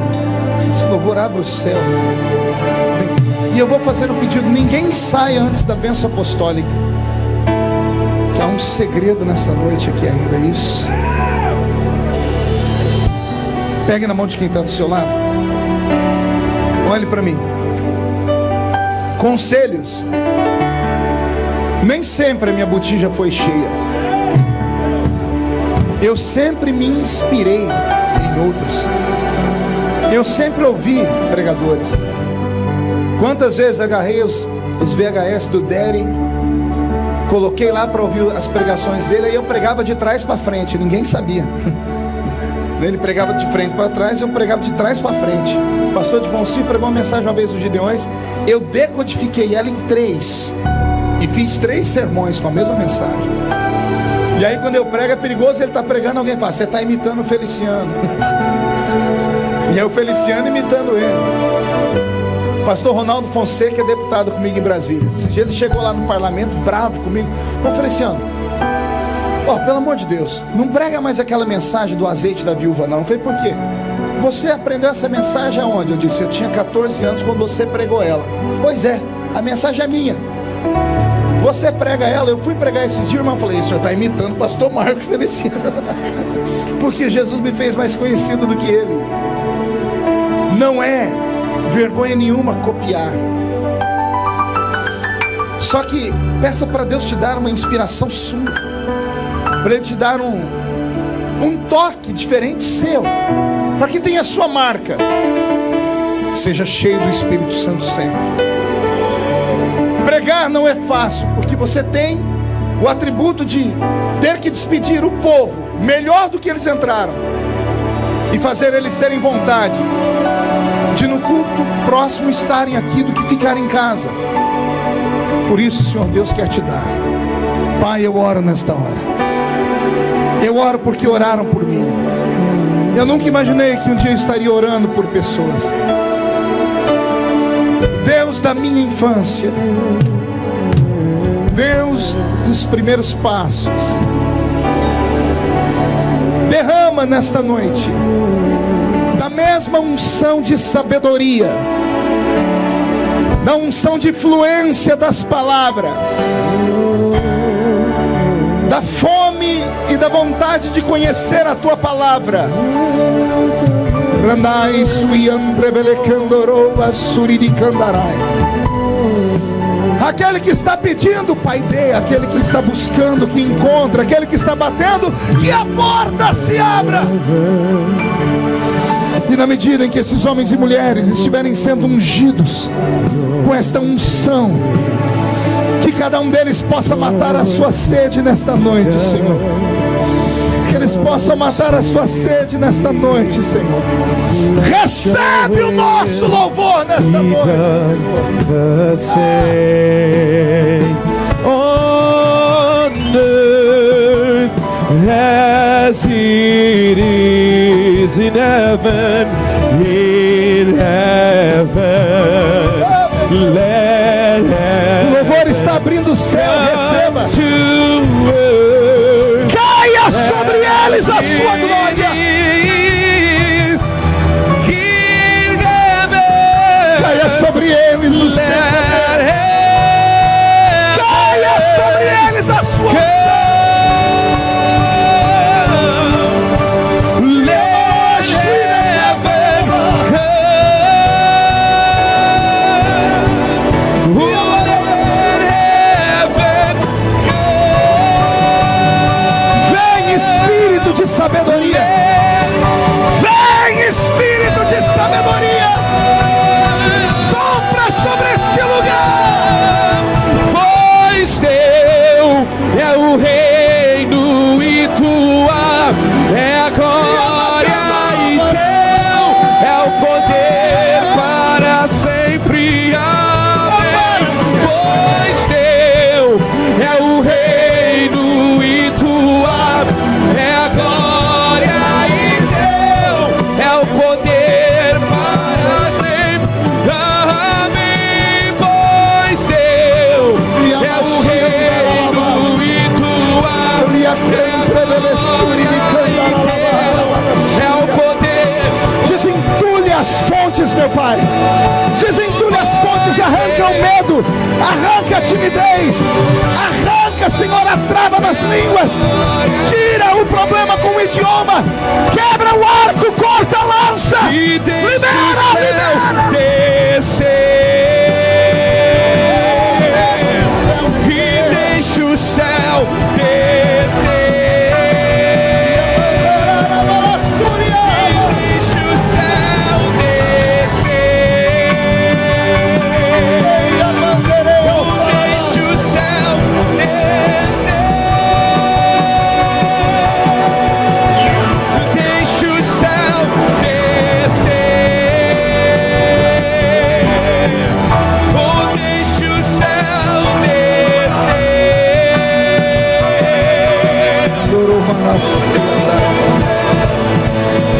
Esse louvor abre o céu. E eu vou fazer um pedido: ninguém saia antes da bênção apostólica, que há um segredo nessa noite aqui ainda. Isso. Pegue na mão de quem está do seu lado. Olhe para mim. Conselhos. Nem sempre a minha botija foi cheia. Eu sempre me inspirei em outros. Eu sempre ouvi pregadores. Quantas vezes agarrei os VHS do Daddy, coloquei lá para ouvir as pregações dele, aí eu pregava de trás para frente, ninguém sabia. Ele pregava de frente para trás, eu pregava de trás para frente. O pastor de Vonci pregou uma mensagem uma vez dos Gideões, eu decodifiquei ela em 3 e fiz 3 sermões com a mesma mensagem. E aí quando eu prego é perigoso, ele está pregando, alguém fala: você está imitando o Feliciano. E é o Feliciano imitando ele. O pastor Ronaldo Fonseca é deputado comigo em Brasília. Esse dia ele chegou lá no parlamento bravo comigo. Ô Feliciano, pelo amor de Deus, não prega mais aquela mensagem do azeite da viúva não. Eu falei: por quê? Você aprendeu essa mensagem aonde? Eu disse: eu tinha 14 anos quando você pregou ela. Pois é, a mensagem é minha. Você prega ela. Eu fui pregar esses dias, irmão, falei: o senhor está imitando o pastor Marcos Feliciano. Porque Jesus me fez mais conhecido do que ele. Não é vergonha nenhuma copiar. Só que peça para Deus te dar uma inspiração sua, para Ele te dar um toque diferente seu, para que tenha a sua marca. Seja cheio do Espírito Santo sempre. Pregar não é fácil, porque você tem o atributo de ter que despedir o povo melhor do que eles entraram e fazer eles terem vontade de no culto próximo estarem aqui do que ficar em casa. Por isso o Senhor Deus quer te dar. Pai, eu oro nesta hora. Eu oro porque oraram por mim. Eu nunca imaginei que um dia eu estaria orando por pessoas. Deus da minha infância, Deus dos primeiros passos, derrama nesta noite da mesma unção de sabedoria, da unção de fluência das palavras, da fome e da vontade de conhecer a tua palavra. Aquele que está pedindo, Pai, dê. Aquele que está buscando, que encontra. Aquele que está batendo, que a porta se abra. E na medida em que esses homens e mulheres estiverem sendo ungidos com esta unção, que cada um deles possa matar a sua sede nesta noite, Senhor. Que eles possam matar a sua sede nesta noite, Senhor. Recebe o nosso louvor nesta noite, Senhor. On earth as it is in heaven, let o louvor está abrindo o céu, receba. Caia sobre eles a sua glória. É o poder. Desentulhe as fontes, meu Pai. Desentulhe as fontes, arranca o medo, arranca a timidez, arranca, Senhor, a trava das línguas. Tira o problema com o idioma, quebra o arco, corta a lança. E deixa Libera, o céu descer. E deixa o céu descer.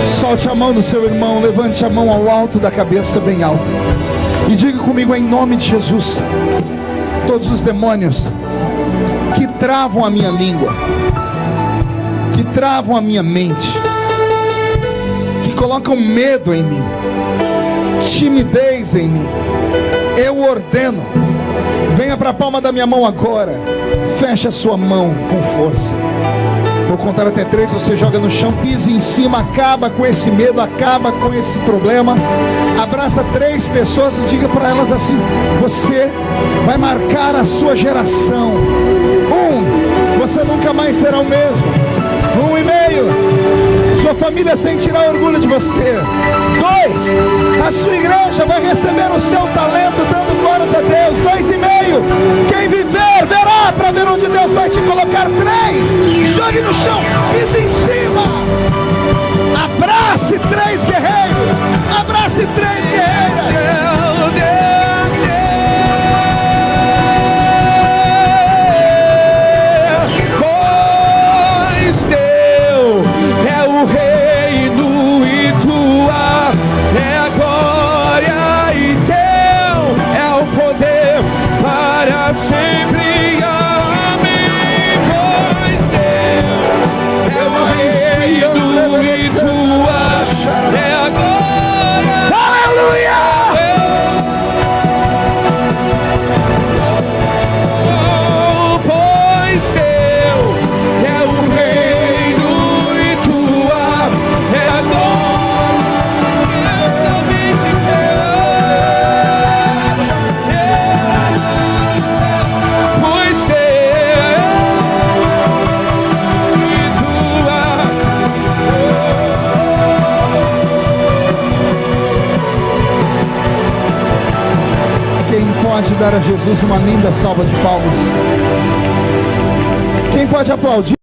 Solte a mão do seu irmão, levante a mão ao alto da cabeça, bem alta, e diga comigo em nome de Jesus: todos os demônios que travam a minha língua, que travam a minha mente, que colocam medo em mim, timidez em mim, eu ordeno, venha para a palma da minha mão agora, feche a sua mão com força. Vou contar até 3, você joga no chão, pise em cima, acaba com esse medo, acaba com esse problema. Abraça 3 pessoas e diga para elas assim: você vai marcar a sua geração. 1, você nunca mais será o mesmo. 1,5, sua família sentirá orgulho de você. 2, a sua igreja vai receber o seu talento dando glórias a Deus. 2,5, quem viver verá para ver onde Deus vai te colocar. 3, jogue no chão, pise em cima, abrace 3 guerreiros, abrace 3 guerreiras. Pode dar a Jesus uma linda salva de palmas? Quem pode aplaudir?